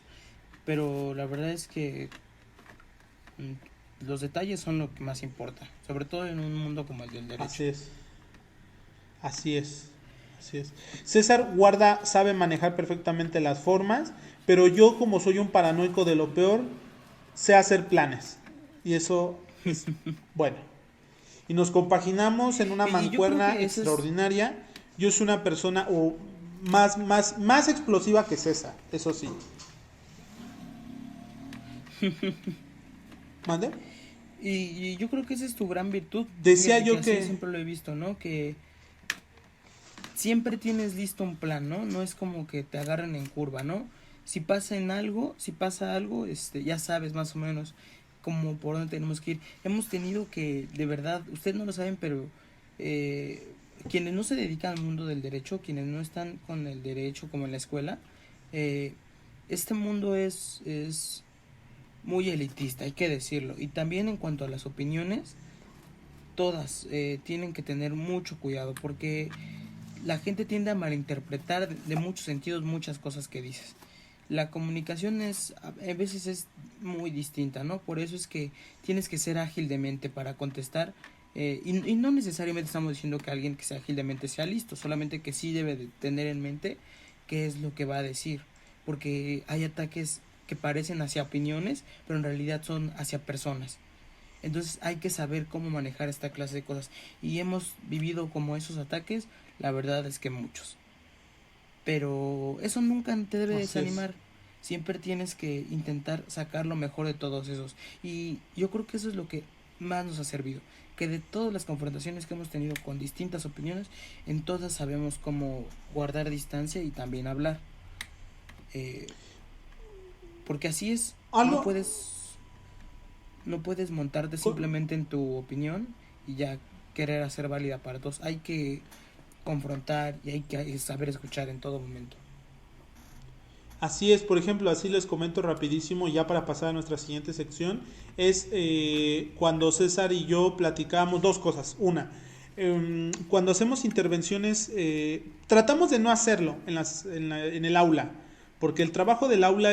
pero la verdad es que los detalles son lo que más importa, sobre todo en un mundo como el del derecho. Así es, así es, así es. César Guarda sabe manejar perfectamente las formas, pero yo como soy un paranoico de lo peor, sé hacer planes. Y eso es bueno. Y nos compaginamos en una Y yo creo mancuerna que ese es, extraordinaria. Yo soy una persona más explosiva que César, eso sí. ¿Mande? y yo creo que esa es tu gran virtud. Decía Fíjate que yo así que siempre lo he visto, ¿no? Que siempre tienes listo un plan, ¿no? No es como que te agarren en curva, ¿no? Si pasa algo, ya sabes más o menos como por dónde tenemos que ir. Hemos tenido que, de verdad, ustedes no lo saben, pero eh, quienes no se dedican al mundo del derecho, quienes no están con el derecho como en la escuela, eh, este mundo es muy elitista, hay que decirlo. Y también en cuanto a las opiniones, todas tienen que tener mucho cuidado porque la gente tiende a malinterpretar de muchos sentidos muchas cosas que dices. La comunicación a veces es muy distinta, ¿no? Por eso es que tienes que ser ágil de mente para contestar. Y no necesariamente estamos diciendo que alguien que sea ágil de mente sea listo, solamente que sí debe de tener en mente qué es lo que va a decir. Porque hay ataques que parecen hacia opiniones, pero en realidad son hacia personas. Entonces hay que saber cómo manejar esta clase de cosas. Y hemos vivido como esos ataques, la verdad es que muchos. Pero eso nunca te debe así es. desanimar. Siempre tienes que intentar sacar lo mejor de todos esos. Y yo creo que eso es lo que más nos ha servido. Que de todas las confrontaciones que hemos tenido con distintas opiniones, en todas sabemos cómo guardar distancia y también hablar. Eh, porque así es, Algo, no puedes montarte co- simplemente en tu opinión y ya querer hacer válida para todos. Hay que confrontar y hay que saber escuchar en todo momento. así es, por ejemplo, así les comento rapidísimo, ya para pasar a nuestra siguiente sección, es cuando César y yo platicamos dos cosas. Una, cuando hacemos intervenciones, tratamos de no hacerlo en el aula, porque el trabajo del aula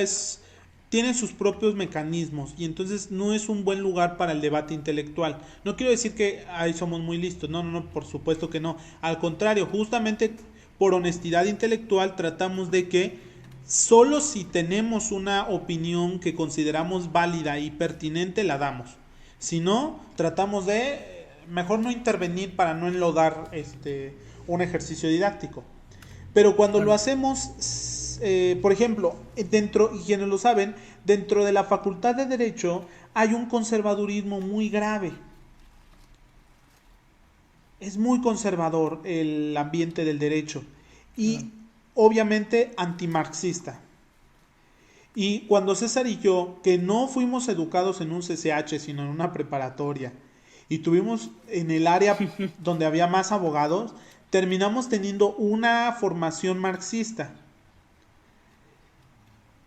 tiene sus propios mecanismos y entonces no es un buen lugar para el debate intelectual. No quiero decir que ahí somos muy listos, no, no, no, por supuesto que no. Al contrario, justamente por honestidad intelectual tratamos de que solo si tenemos una opinión que consideramos válida y pertinente la damos. Si no, tratamos de mejor no intervenir para no enlodar un ejercicio didáctico. Pero cuando lo Claro. hacemos, por ejemplo, dentro, y quienes lo saben, dentro de la Facultad de Derecho hay un conservadurismo muy grave. Es muy conservador el ambiente del derecho Claro. y obviamente antimarxista. Y cuando César y yo, que no fuimos educados en un CCH, sino en una preparatoria, y tuvimos en el área donde había más abogados, terminamos teniendo una formación marxista.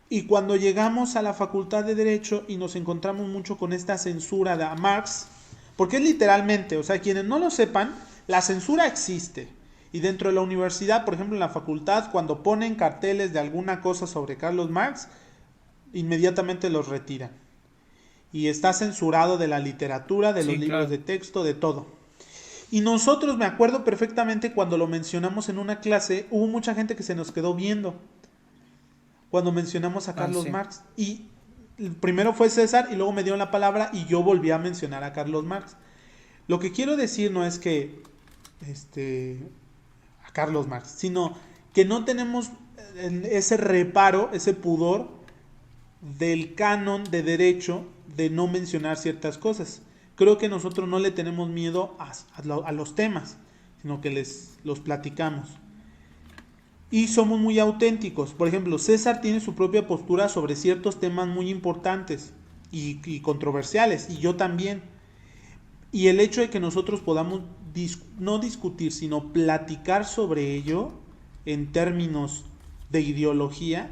Y cuando llegamos a la Facultad de Derecho y nos encontramos mucho con esta censura de Marx, porque es literalmente, o sea, quienes no lo sepan, la censura existe. Y dentro de la universidad, por ejemplo, en la facultad, cuando ponen carteles de alguna cosa sobre Carlos Marx, inmediatamente los retiran. Y está censurado de la literatura, de los Sí, libros claro. de texto, de todo. Y nosotros, me acuerdo perfectamente cuando lo mencionamos en una clase, hubo mucha gente que se nos quedó viendo cuando mencionamos a Ah, Carlos sí. Marx. Y primero fue César y luego me dio la palabra y yo volví a mencionar a Carlos Marx. Lo que quiero decir no es que a Carlos Marx, sino que no tenemos ese reparo, ese pudor del canon de derecho de no mencionar ciertas cosas. Creo que nosotros no le tenemos miedo a los temas, sino que los platicamos. Y somos muy auténticos. Por ejemplo, César tiene su propia postura sobre ciertos temas muy importantes y controversiales, y yo también. Y el hecho de que nosotros podamos no discutir, sino platicar sobre ello en términos de ideología,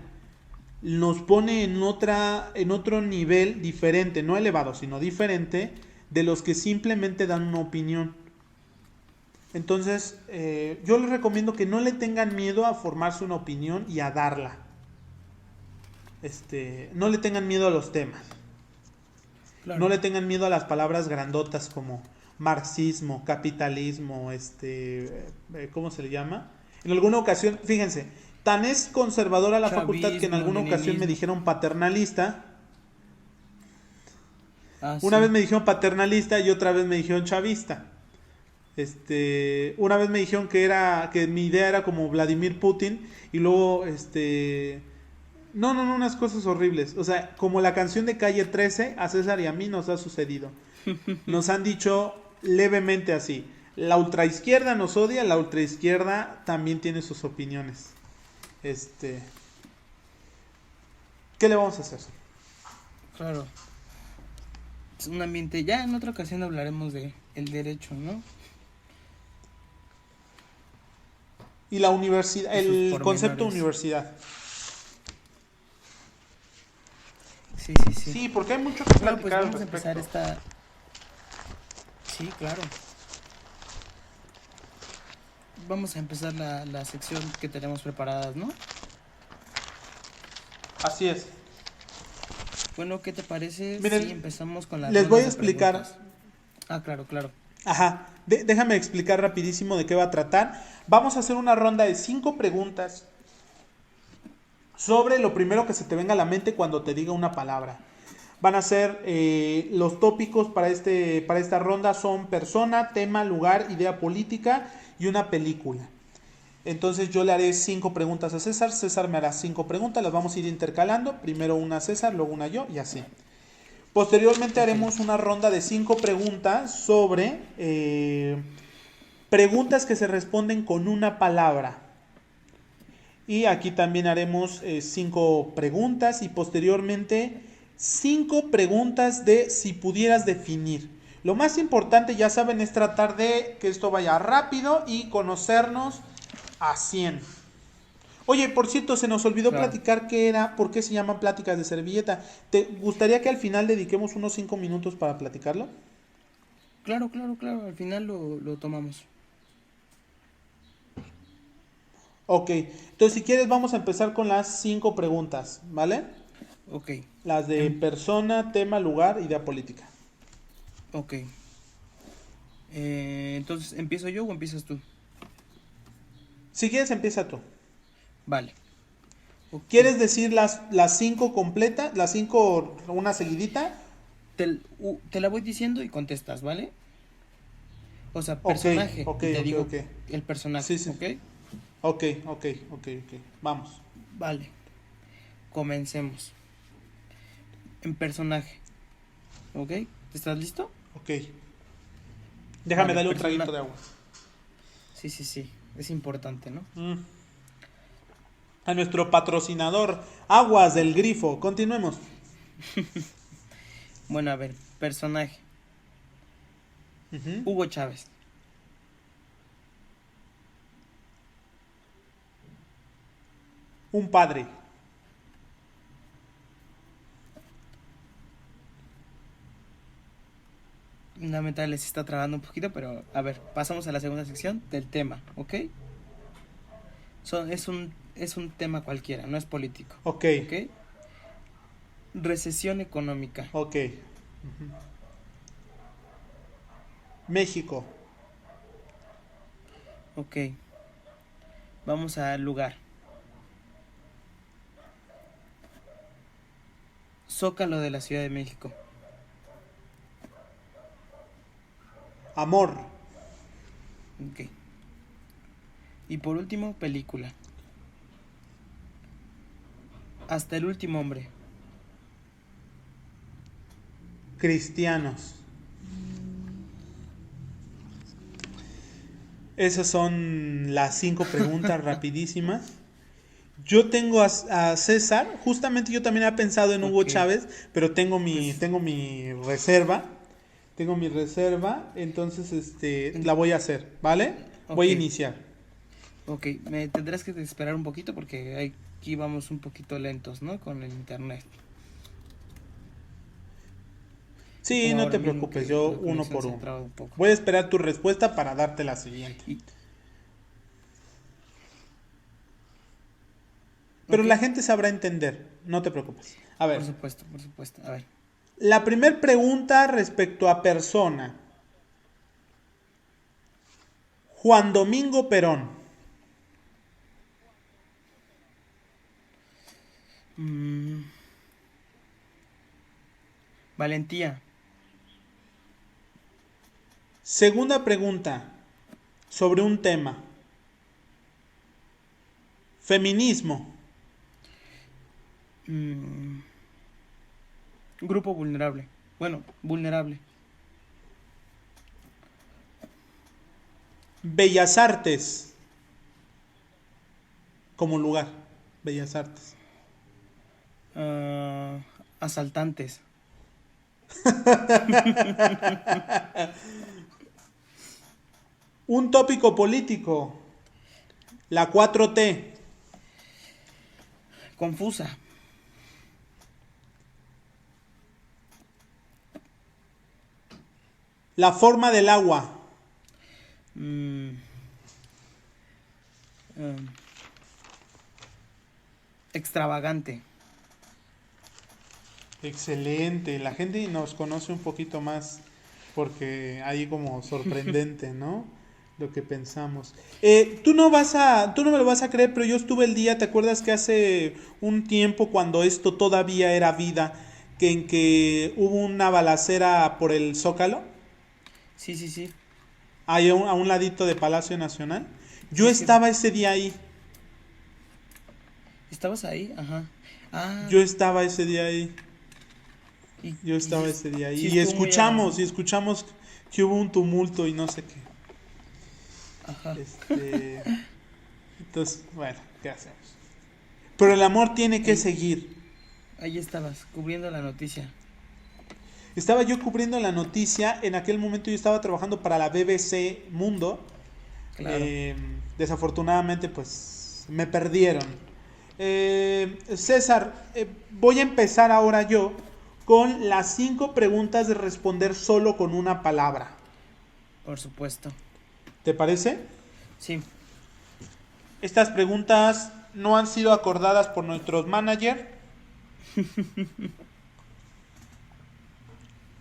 nos pone en otro nivel diferente, no elevado, sino diferente de los que simplemente dan una opinión. Entonces, yo les recomiendo que no le tengan miedo a formarse una opinión y a darla. No le tengan miedo a los temas. No Claro. le tengan miedo a las palabras grandotas como marxismo, capitalismo, ¿cómo se le llama? En alguna ocasión, fíjense, tan es conservadora la facultad que en Chavismo, alguna ocasión me leninismo. dijeron paternalista. Ah, Una vez sí. me dijeron paternalista y otra vez me dijeron chavista. Una vez me dijeron que mi idea era como Vladimir Putin y luego no, unas cosas horribles. O sea, como la canción de Calle 13, a César y a mí nos ha sucedido. Nos han dicho levemente así. La ultraizquierda nos odia, la ultraizquierda también tiene sus opiniones. ¿Qué le vamos a hacer? Claro. Es un ambiente. Ya en otra ocasión hablaremos de el derecho, ¿no? Y la universidad, Y sus el concepto pormenores. universidad. Sí, sí, sí. Sí, porque hay mucho que Bueno, pues platicar al vamos a empezar respecto. esta. Sí, claro. Vamos a empezar la sección que tenemos preparadas, ¿no? Así es. Bueno, ¿qué te parece si Miren, empezamos con las les voy rondas a de preguntas? explicar. Ah, claro, claro. Ajá, déjame explicar rapidísimo de qué va a tratar. Vamos a hacer una ronda de 5 preguntas sobre lo primero que se te venga a la mente cuando te diga una palabra. Van a ser los tópicos para esta ronda son persona, tema, lugar, idea política y una película. Entonces yo le haré 5 preguntas a César, César me hará 5 preguntas, las vamos a ir intercalando, primero una a César, luego una yo y así. Posteriormente Ok, haremos una ronda de 5 preguntas sobre preguntas que se responden con una palabra. Y aquí también haremos 5 preguntas y posteriormente 5 preguntas de si pudieras definir. Lo más importante, ya saben, es tratar de que esto vaya rápido y conocernos a 100. Oye, por cierto, se nos olvidó claro. platicar qué era, por qué se llaman pláticas de servilleta. ¿Te gustaría que al final dediquemos unos 5 minutos para platicarlo? Claro, claro, claro. Al final lo tomamos. Ok, entonces si quieres vamos a empezar con las 5 preguntas, ¿vale? Ok. Las de Em- persona, tema, lugar, idea política. ok. Entonces, ¿empiezo yo o empiezas tú? Si quieres empieza tú. Vale. Ok. ¿Quieres decir las 5 completas, las 5 una seguidita? Te la voy diciendo y contestas, ¿vale? O sea, Ok, personaje. ok, Y te ok, digo ok. el personaje, Sí, sí. ¿ok? Ok, ok, ok, ok. Vamos. Vale. Comencemos. En personaje, ¿ok? ¿Estás listo? Ok. Déjame Vale, darle un persona. traguito de agua. Sí, sí, sí. Es importante, ¿no? Mm. A nuestro patrocinador, Aguas del Grifo. Continuemos. Bueno, a ver, personaje. Ujú. Hugo Chávez. Un padre. Lamentable, se está trabando un poquito, pero a ver, pasamos a la segunda sección del tema, ¿ok? Es un tema cualquiera, no es político, Ok, ¿ok? Recesión económica, ok. México. ¿ok? Vamos al lugar. Zócalo de la Ciudad de México. Amor. Ok. Y por último, película. Hasta el último hombre. Cristianos. Esas son las 5 preguntas rapidísimas. Yo tengo a César, justamente yo también había pensado en Hugo Ok. Chávez, pero Pues, tengo mi reserva. Tengo mi reserva, entonces la voy a hacer, ¿vale? Voy ok. a iniciar. Ok, me tendrás que esperar un poquito porque aquí vamos un poquito lentos, ¿no? Con el internet. Y Sí, como no ahora te mismo preocupes, que yo la uno conexión por se ha uno. trabado un poco. Voy a esperar tu respuesta para darte la siguiente. Y, Pero ok, la gente sabrá entender, no te preocupes. A ver, por supuesto. A ver. la primera pregunta respecto a persona. Juan Domingo Perón. Mm, valentía. Segunda pregunta, sobre un tema. Feminismo. Mm, grupo vulnerable. Bueno, vulnerable. Bellas Artes, como lugar. Bellas Artes. Ah, asaltantes. Un tópico político. La 4T. Confusa. La forma del agua. Mm, um, extravagante. Excelente. La gente nos conoce un poquito más porque hay como sorprendente, ¿no? Lo que pensamos. Tú no me lo vas a creer, pero yo estuve el día, ¿te acuerdas que hace un tiempo cuando esto todavía era vida, que en que hubo una balacera por el Zócalo, Sí, sí, sí. ahí a un ladito de Palacio Nacional? Yo Sí, sí. estaba ese día ahí. ¿Estabas ahí? Ajá. Ah, Yo estaba ese día ahí. Yo y estaba sí, ese día ahí. sí estuvo muy Y escuchamos que hubo un tumulto y no sé qué. ajá. Este, entonces, bueno, ¿qué hacemos? Pero el amor tiene que Ahí, seguir. ahí estabas, cubriendo la noticia. Estaba yo cubriendo la noticia, en aquel momento yo estaba trabajando para la BBC Mundo. Claro. Desafortunadamente, pues me perdieron. César, voy a empezar ahora yo con las 5 preguntas de responder solo con una palabra. Por supuesto. ¿Te parece? Sí. Estas preguntas no han sido acordadas por nuestros managers.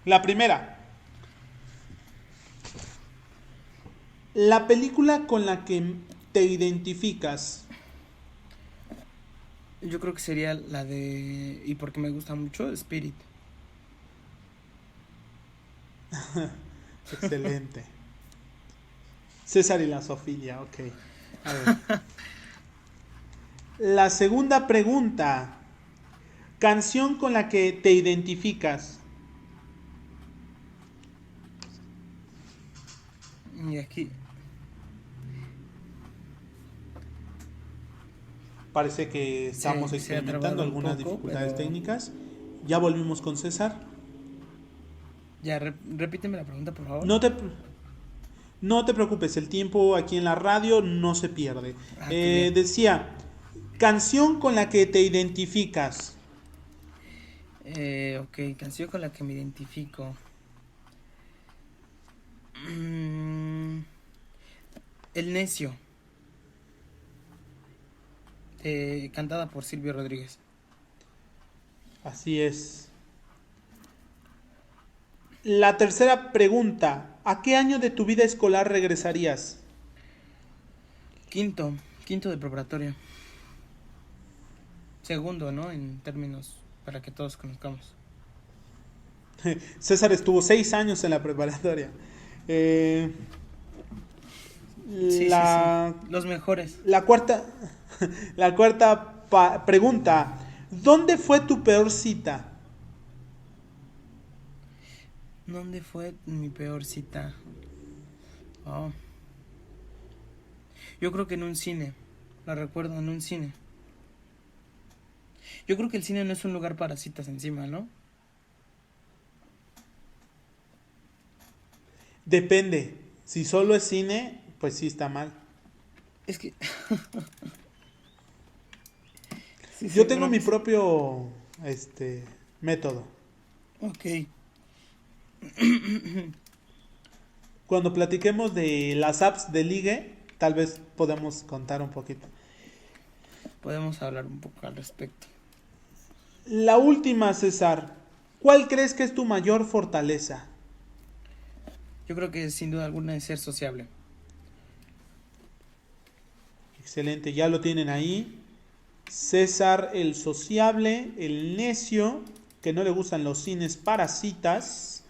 La primera, la película con la que te identificas. Yo creo que sería la de... Y porque me gusta mucho, Spirit. Excelente. César y la Sofía, ok. A ver. La segunda pregunta, canción con la que te identificas. Y aquí... Parece que estamos Se ha experimentando trabado un algunas poco, dificultades pero... técnicas. Ya volvimos con César. Ya, repíteme la pregunta, por favor. No te, no te preocupes, el tiempo aquí en la radio no se pierde. Ah, qué bien. Decía, canción con la que te identificas. Ok, canción con la que me identifico. Mm, El Necio, cantada por Silvio Rodríguez. Así es. La tercera pregunta, ¿a qué año de tu vida escolar regresarías? Quinto, quinto de preparatoria. Segundo, ¿no? En términos para que todos conozcamos. César estuvo 6 años en la preparatoria. Eh, Sí, sí, sí. la, Los mejores. la cuarta, la cuarta pregunta, ¿dónde fue tu peor cita? ¿Dónde fue mi peor cita? Oh, yo creo que en un cine. La recuerdo en un cine. Yo creo que el cine no es un lugar para citas encima, ¿no? Depende. Si solo es cine, pues sí está mal. Es que... Sí, Yo tengo mi seguramente. propio método. Ok. Cuando platiquemos de las apps de ligue, tal vez podamos contar un poquito. Podemos hablar un poco al respecto. La última, César. ¿Cuál crees que es tu mayor fortaleza? Yo creo que sin duda alguna es ser sociable. Excelente, ya lo tienen ahí. César el sociable, el necio, que no le gustan los cines parasitas,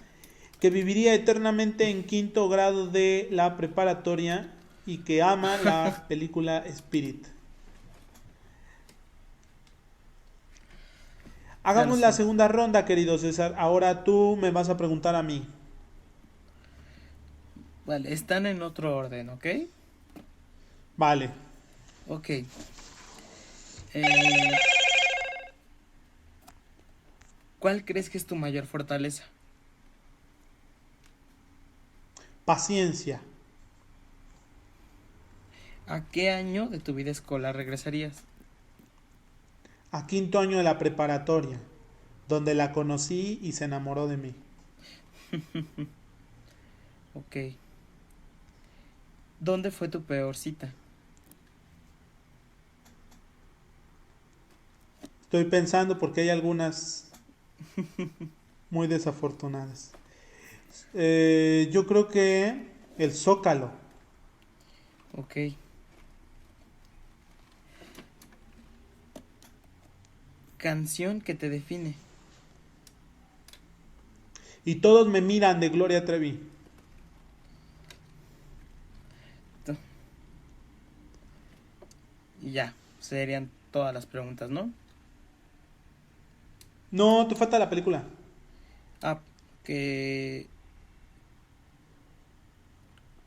que viviría eternamente en quinto grado de la preparatoria y que ama la película Spirit. Ya lo Hagamos la sé. segunda ronda, querido César. Ahora tú me vas a preguntar a mí. Vale, están en otro orden, ¿ok? Vale. Ok. Eh, ¿Cuál crees que es tu mayor fortaleza? Paciencia. ¿A qué año de tu vida escolar regresarías? A quinto año de la preparatoria, donde la conocí y se enamoró de mí. Ok. ¿Dónde fue tu peor cita? Estoy pensando porque hay algunas muy desafortunadas. Yo creo que el Zócalo. Ok. Canción que te define. Y todos me miran de Gloria Trevi. Tu- Y ya, serían todas las preguntas, ¿no? No, te falta la película. Ah, que...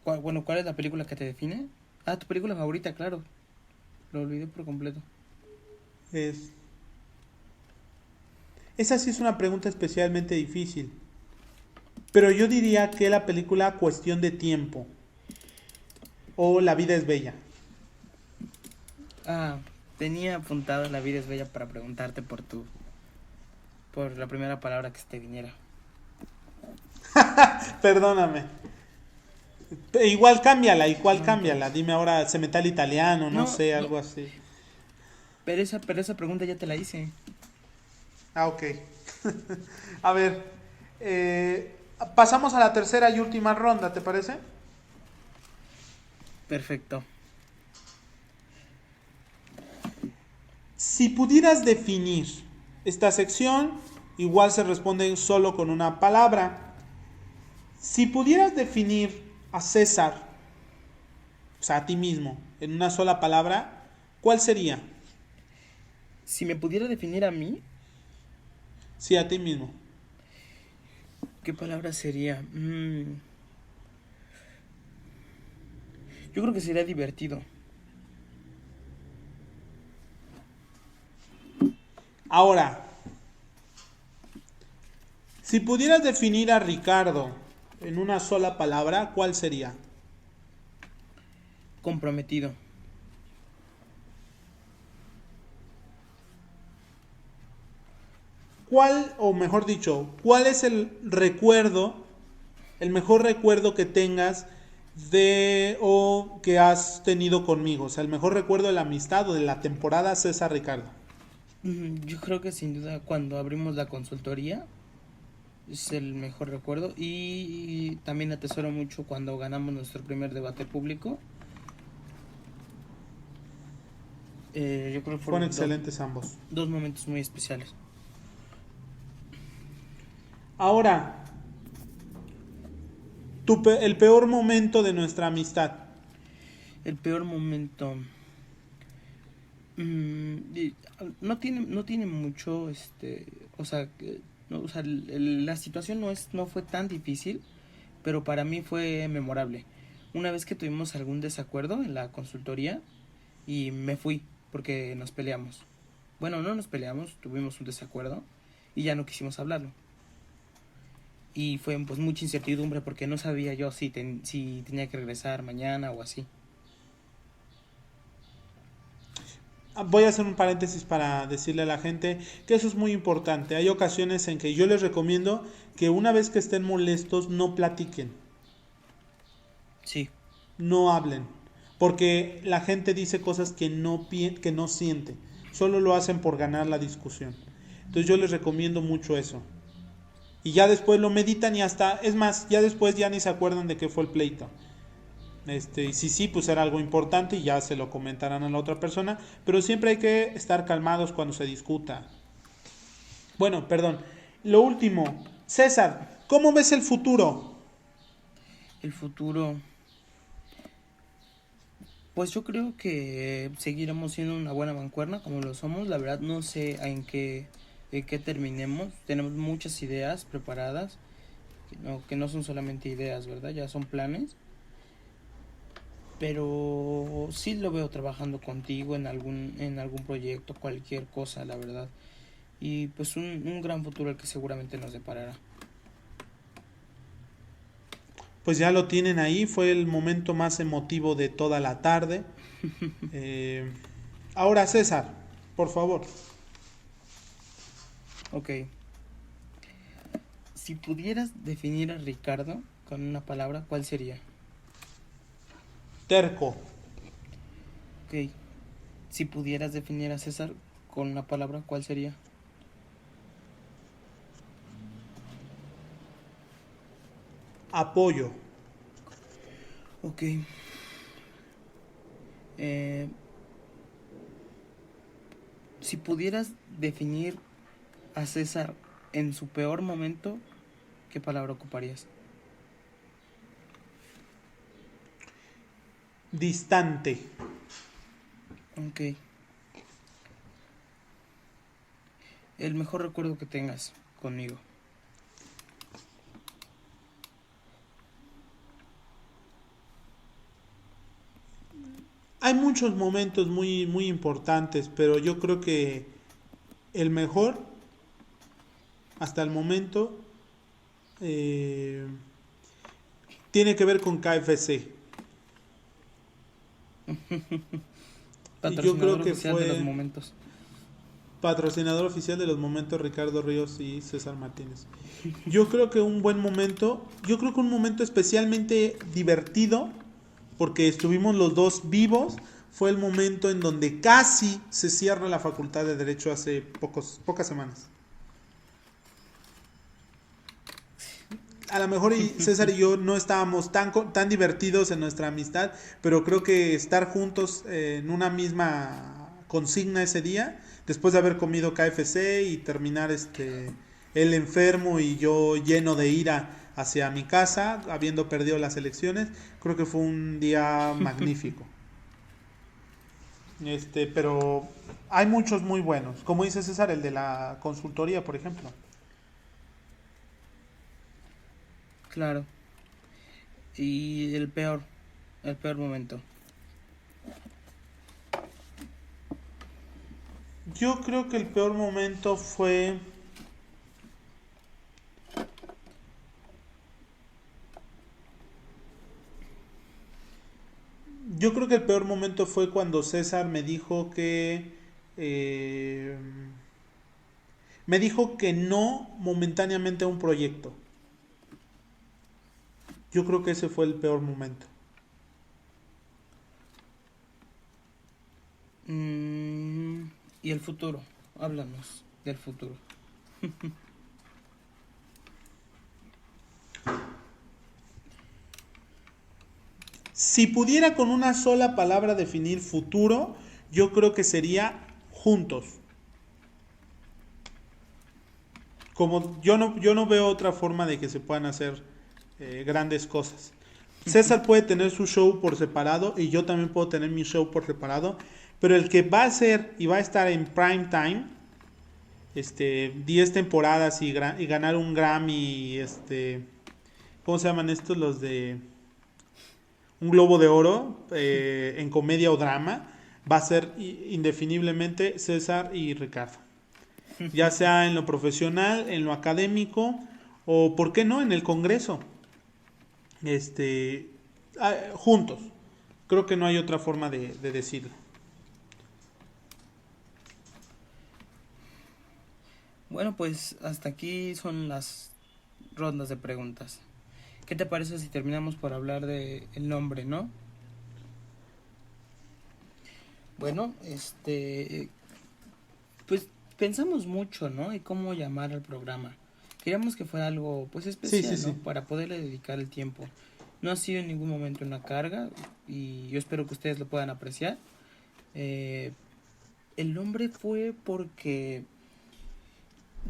Bueno, ¿cuál es la película que te define? Ah, tu película favorita, claro. Lo olvidé por completo. Es... Esa sí es una pregunta especialmente difícil. Pero yo diría que la película Cuestión de Tiempo o La vida es bella. Ah, tenía apuntada La vida es bella para preguntarte por la primera palabra que se te viniera. Perdóname. Igual No, no te cámbiala. preocupes. Dime ahora, se metal italiano, no No, sé, no, algo así. pero esa pregunta ya te la hice. Ah, ok. A ver, pasamos a la tercera y última ronda, ¿te parece? Perfecto. Si pudieras definir esta sección, igual se responde solo con una palabra. Si pudieras definir a César, o sea, a ti mismo, en una sola palabra, ¿cuál sería? Si me pudiera definir a mí, Sí, a ti mismo. ¿qué palabra sería? Yo creo que sería divertido. Ahora, si pudieras definir a Ricardo en una sola palabra, ¿cuál sería? Comprometido. ¿Cuál, o mejor dicho, cuál es el recuerdo, el mejor recuerdo que tengas de o que has tenido conmigo? O sea, el mejor recuerdo de la amistad o de la temporada César Ricardo. Yo creo que sin duda cuando abrimos la consultoría es el mejor recuerdo y también atesoro mucho cuando ganamos nuestro primer debate público. Yo creo que Fueron fueron excelentes ambos. dos momentos muy especiales. Ahora, el peor momento de nuestra amistad. El peor momento. No tiene mucho, o sea, no, o sea, la situación no fue tan difícil, pero para mí fue memorable. Una vez que tuvimos algún desacuerdo en la consultoría y me fui porque nos peleamos. Bueno, no nos peleamos, tuvimos un desacuerdo y ya no quisimos hablarlo. Y fue pues mucha incertidumbre porque no sabía yo si tenía que regresar mañana o así. voy a hacer un paréntesis para decirle a la gente que eso es muy importante. Hay ocasiones en que yo les recomiendo que una vez que estén molestos no platiquen, Sí, no hablen, porque la gente dice cosas que no siente, solo lo hacen por ganar la discusión. Entonces yo les recomiendo mucho eso. Y ya después lo meditan y hasta, es más, ya después ya ni se acuerdan de qué fue el pleito. Y si sí, pues era algo importante y ya se lo comentarán a la otra persona, pero siempre hay que estar calmados cuando se discuta. Bueno, perdón. Lo último, César, ¿cómo ves el futuro? el futuro. Pues yo creo que seguiremos siendo una buena mancuerna como lo somos. La verdad no sé en qué terminemos. Tenemos muchas ideas preparadas, que no son solamente ideas, ¿verdad? Ya son planes. Pero sí lo veo trabajando contigo en algún proyecto, cualquier cosa, la verdad. Y pues un gran futuro el que seguramente nos deparará. Pues ya lo tienen ahí, fue el momento más emotivo de toda la tarde. Eh, Ahora, César, por favor. Ok, si pudieras definir a Ricardo con una palabra, ¿cuál sería? Terco, Ok, si pudieras definir a César con una palabra, ¿cuál sería? apoyo. Ok, eh, si pudieras definir a César en su peor momento, ¿qué palabra ocuparías? Distante. Ok, el mejor recuerdo que tengas conmigo. Hay muchos momentos muy importantes, pero yo creo que el mejor hasta el momento eh, tiene que ver con KFC. Y yo creo Patrocinador que oficial de los fue momentos. patrocinador oficial de los momentos Ricardo Ríos y César Martínez. Yo creo que un buen momento, yo creo que un momento especialmente divertido, porque estuvimos los dos vivos, fue el momento en donde casi se cierra la Facultad de Derecho hace pocas semanas. A lo mejor César y yo no estábamos tan divertidos en nuestra amistad, pero creo que estar juntos en una misma consigna ese día, después de haber comido KFC y terminar él enfermo y yo lleno de ira hacia mi casa, habiendo perdido las elecciones, creo que fue un día magnífico. Pero hay muchos muy buenos, como dice César, el de la consultoría, por ejemplo. Claro. Y el peor momento. Yo creo que el peor momento fue. Yo creo que el peor momento fue cuando César me dijo que. eh, Me dijo que no momentáneamente a un proyecto. Yo creo que ese fue el peor momento. Mm, y el futuro. Háblanos del futuro. Si pudiera con una sola palabra definir futuro, yo creo que sería juntos. Como yo no veo otra forma de que se puedan hacer grandes cosas. César puede tener su show por separado y yo también puedo tener mi show por separado, pero el que va a ser y va a estar en prime time, 10 temporadas y ganar un Grammy, ¿cómo se llaman estos? Los de un Globo de Oro en comedia o drama, va a ser indefiniblemente César y Ricardo. Ya sea en lo profesional, en lo académico o, ¿por qué no?, en el Congreso. Este, Juntos. Creo que no hay otra forma de decirlo. Bueno, pues hasta aquí son las rondas de preguntas. ¿Qué te parece si terminamos por hablar de el nombre, no? Bueno, pues pensamos mucho, ¿no? Y cómo llamar al programa. Queríamos que fuera algo, pues Sí, sí, especial, ¿no? sí. Para poderle dedicar el tiempo. No ha sido en ningún momento una carga y yo espero que ustedes lo puedan apreciar. Eh, el nombre fue porque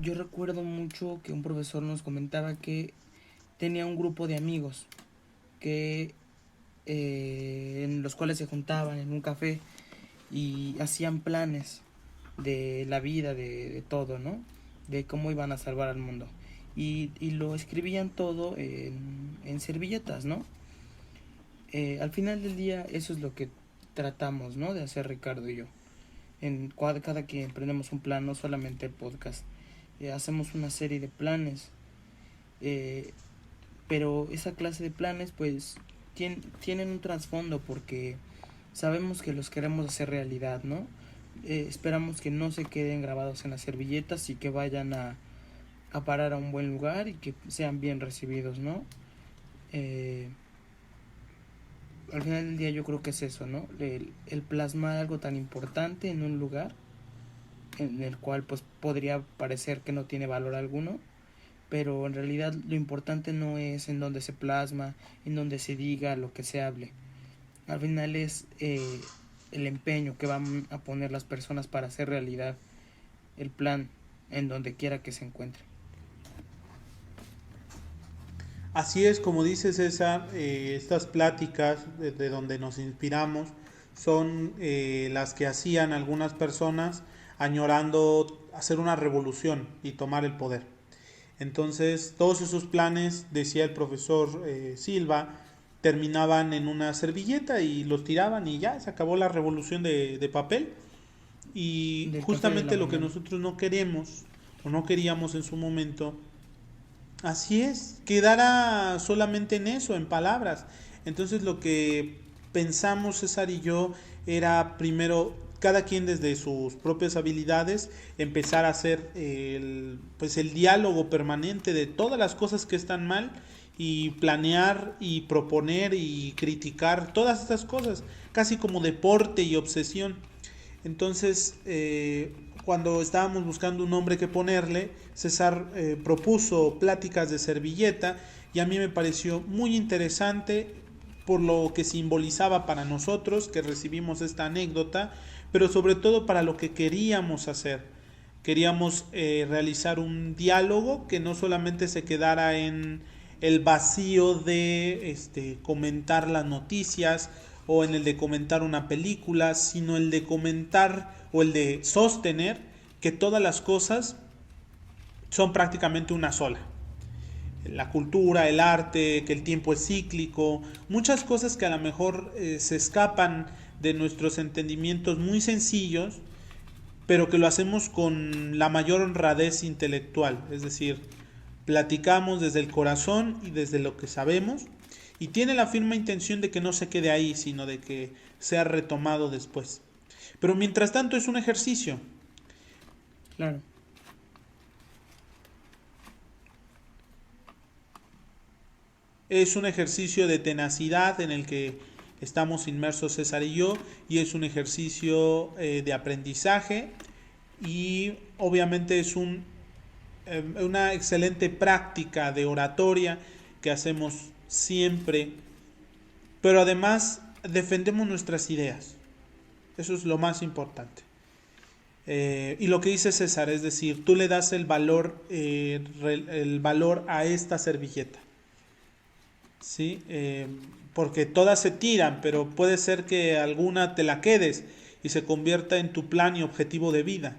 yo recuerdo mucho que un profesor nos comentaba que tenía un grupo de amigos que en los cuales se juntaban en un café y hacían planes de la vida, de todo, ¿no? De cómo iban a salvar al mundo. Y lo escribían todo en servilletas, ¿no? Al final del día eso es lo que tratamos, ¿no? De hacer Ricardo y yo. Cada que emprendemos un plan, no solamente el podcast, hacemos una serie de planes, eh, pero esa clase de planes pues tienen un trasfondo porque sabemos que los queremos hacer realidad, ¿no? Esperamos que no se queden grabados en las servilletas y que vayan a parar a un buen lugar y que sean bien recibidos, ¿no? Eh, Al final del día yo creo que es eso, ¿no? El plasmar algo tan importante en un lugar en el cual pues podría parecer que no tiene valor alguno, pero en realidad lo importante no es en donde se plasma, en donde se diga, lo que se hable. Al final es el empeño que van a poner las personas para hacer realidad el plan en donde quiera que se encuentre. Así es, como dice César, estas pláticas de donde nos inspiramos son las que hacían algunas personas añorando hacer una revolución y tomar el poder. Entonces, todos esos planes, decía el profesor Silva, terminaban en una servilleta y los tiraban y ya se acabó la revolución de papel. Y Del café de la justamente lo que mañana. nosotros no queremos o no queríamos en su momento, así es, quedara solamente en eso, en palabras. Entonces lo que pensamos César y yo era primero cada quien desde sus propias habilidades empezar a hacer pues el diálogo permanente de todas las cosas que están mal y planear y proponer y criticar todas estas cosas, casi como deporte y obsesión. Entonces, cuando estábamos buscando un nombre que ponerle, César propuso Pláticas de Servilleta y a mí me pareció muy interesante por lo que simbolizaba para nosotros que recibimos esta anécdota, pero sobre todo para lo que queríamos hacer. Queríamos realizar un diálogo que no solamente se quedara en el vacío de comentar las noticias o en el de comentar una película, sino el de comentar o el de sostener que todas las cosas son prácticamente una sola. La cultura, el arte, que el tiempo es cíclico, muchas cosas que a lo mejor se escapan de nuestros entendimientos muy sencillos, pero que lo hacemos con la mayor honradez intelectual, es decir, platicamos desde el corazón y desde lo que sabemos y tiene la firme intención de que no se quede ahí, sino de que sea retomado después. Pero mientras tanto es un ejercicio, Claro. es un ejercicio de tenacidad en el que estamos inmersos César y yo y es un ejercicio de aprendizaje y obviamente es una excelente práctica de oratoria que hacemos siempre, pero además defendemos nuestras ideas. Eso es lo más importante. Y lo que dice César, es decir, tú le das el valor a esta servilleta. ¿Sí? Porque todas se tiran, pero puede ser que alguna te la quedes y se convierta en tu plan y objetivo de vida.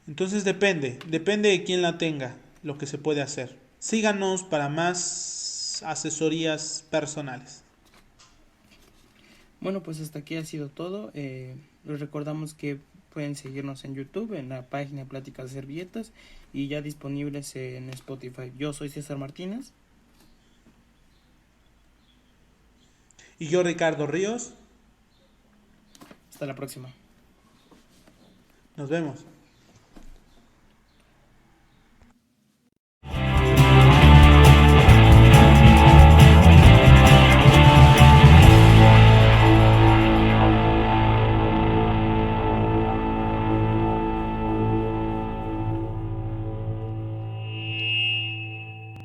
Entonces depende de quién la tenga, lo que se puede hacer. Síganos para más asesorías personales. Bueno, pues hasta aquí ha sido todo. Les recordamos que pueden seguirnos en YouTube, en la página Pláticas de Servilletas y ya disponibles en Spotify. Yo soy César Martínez. Y yo, Ricardo Ríos, Hasta la próxima. nos vemos.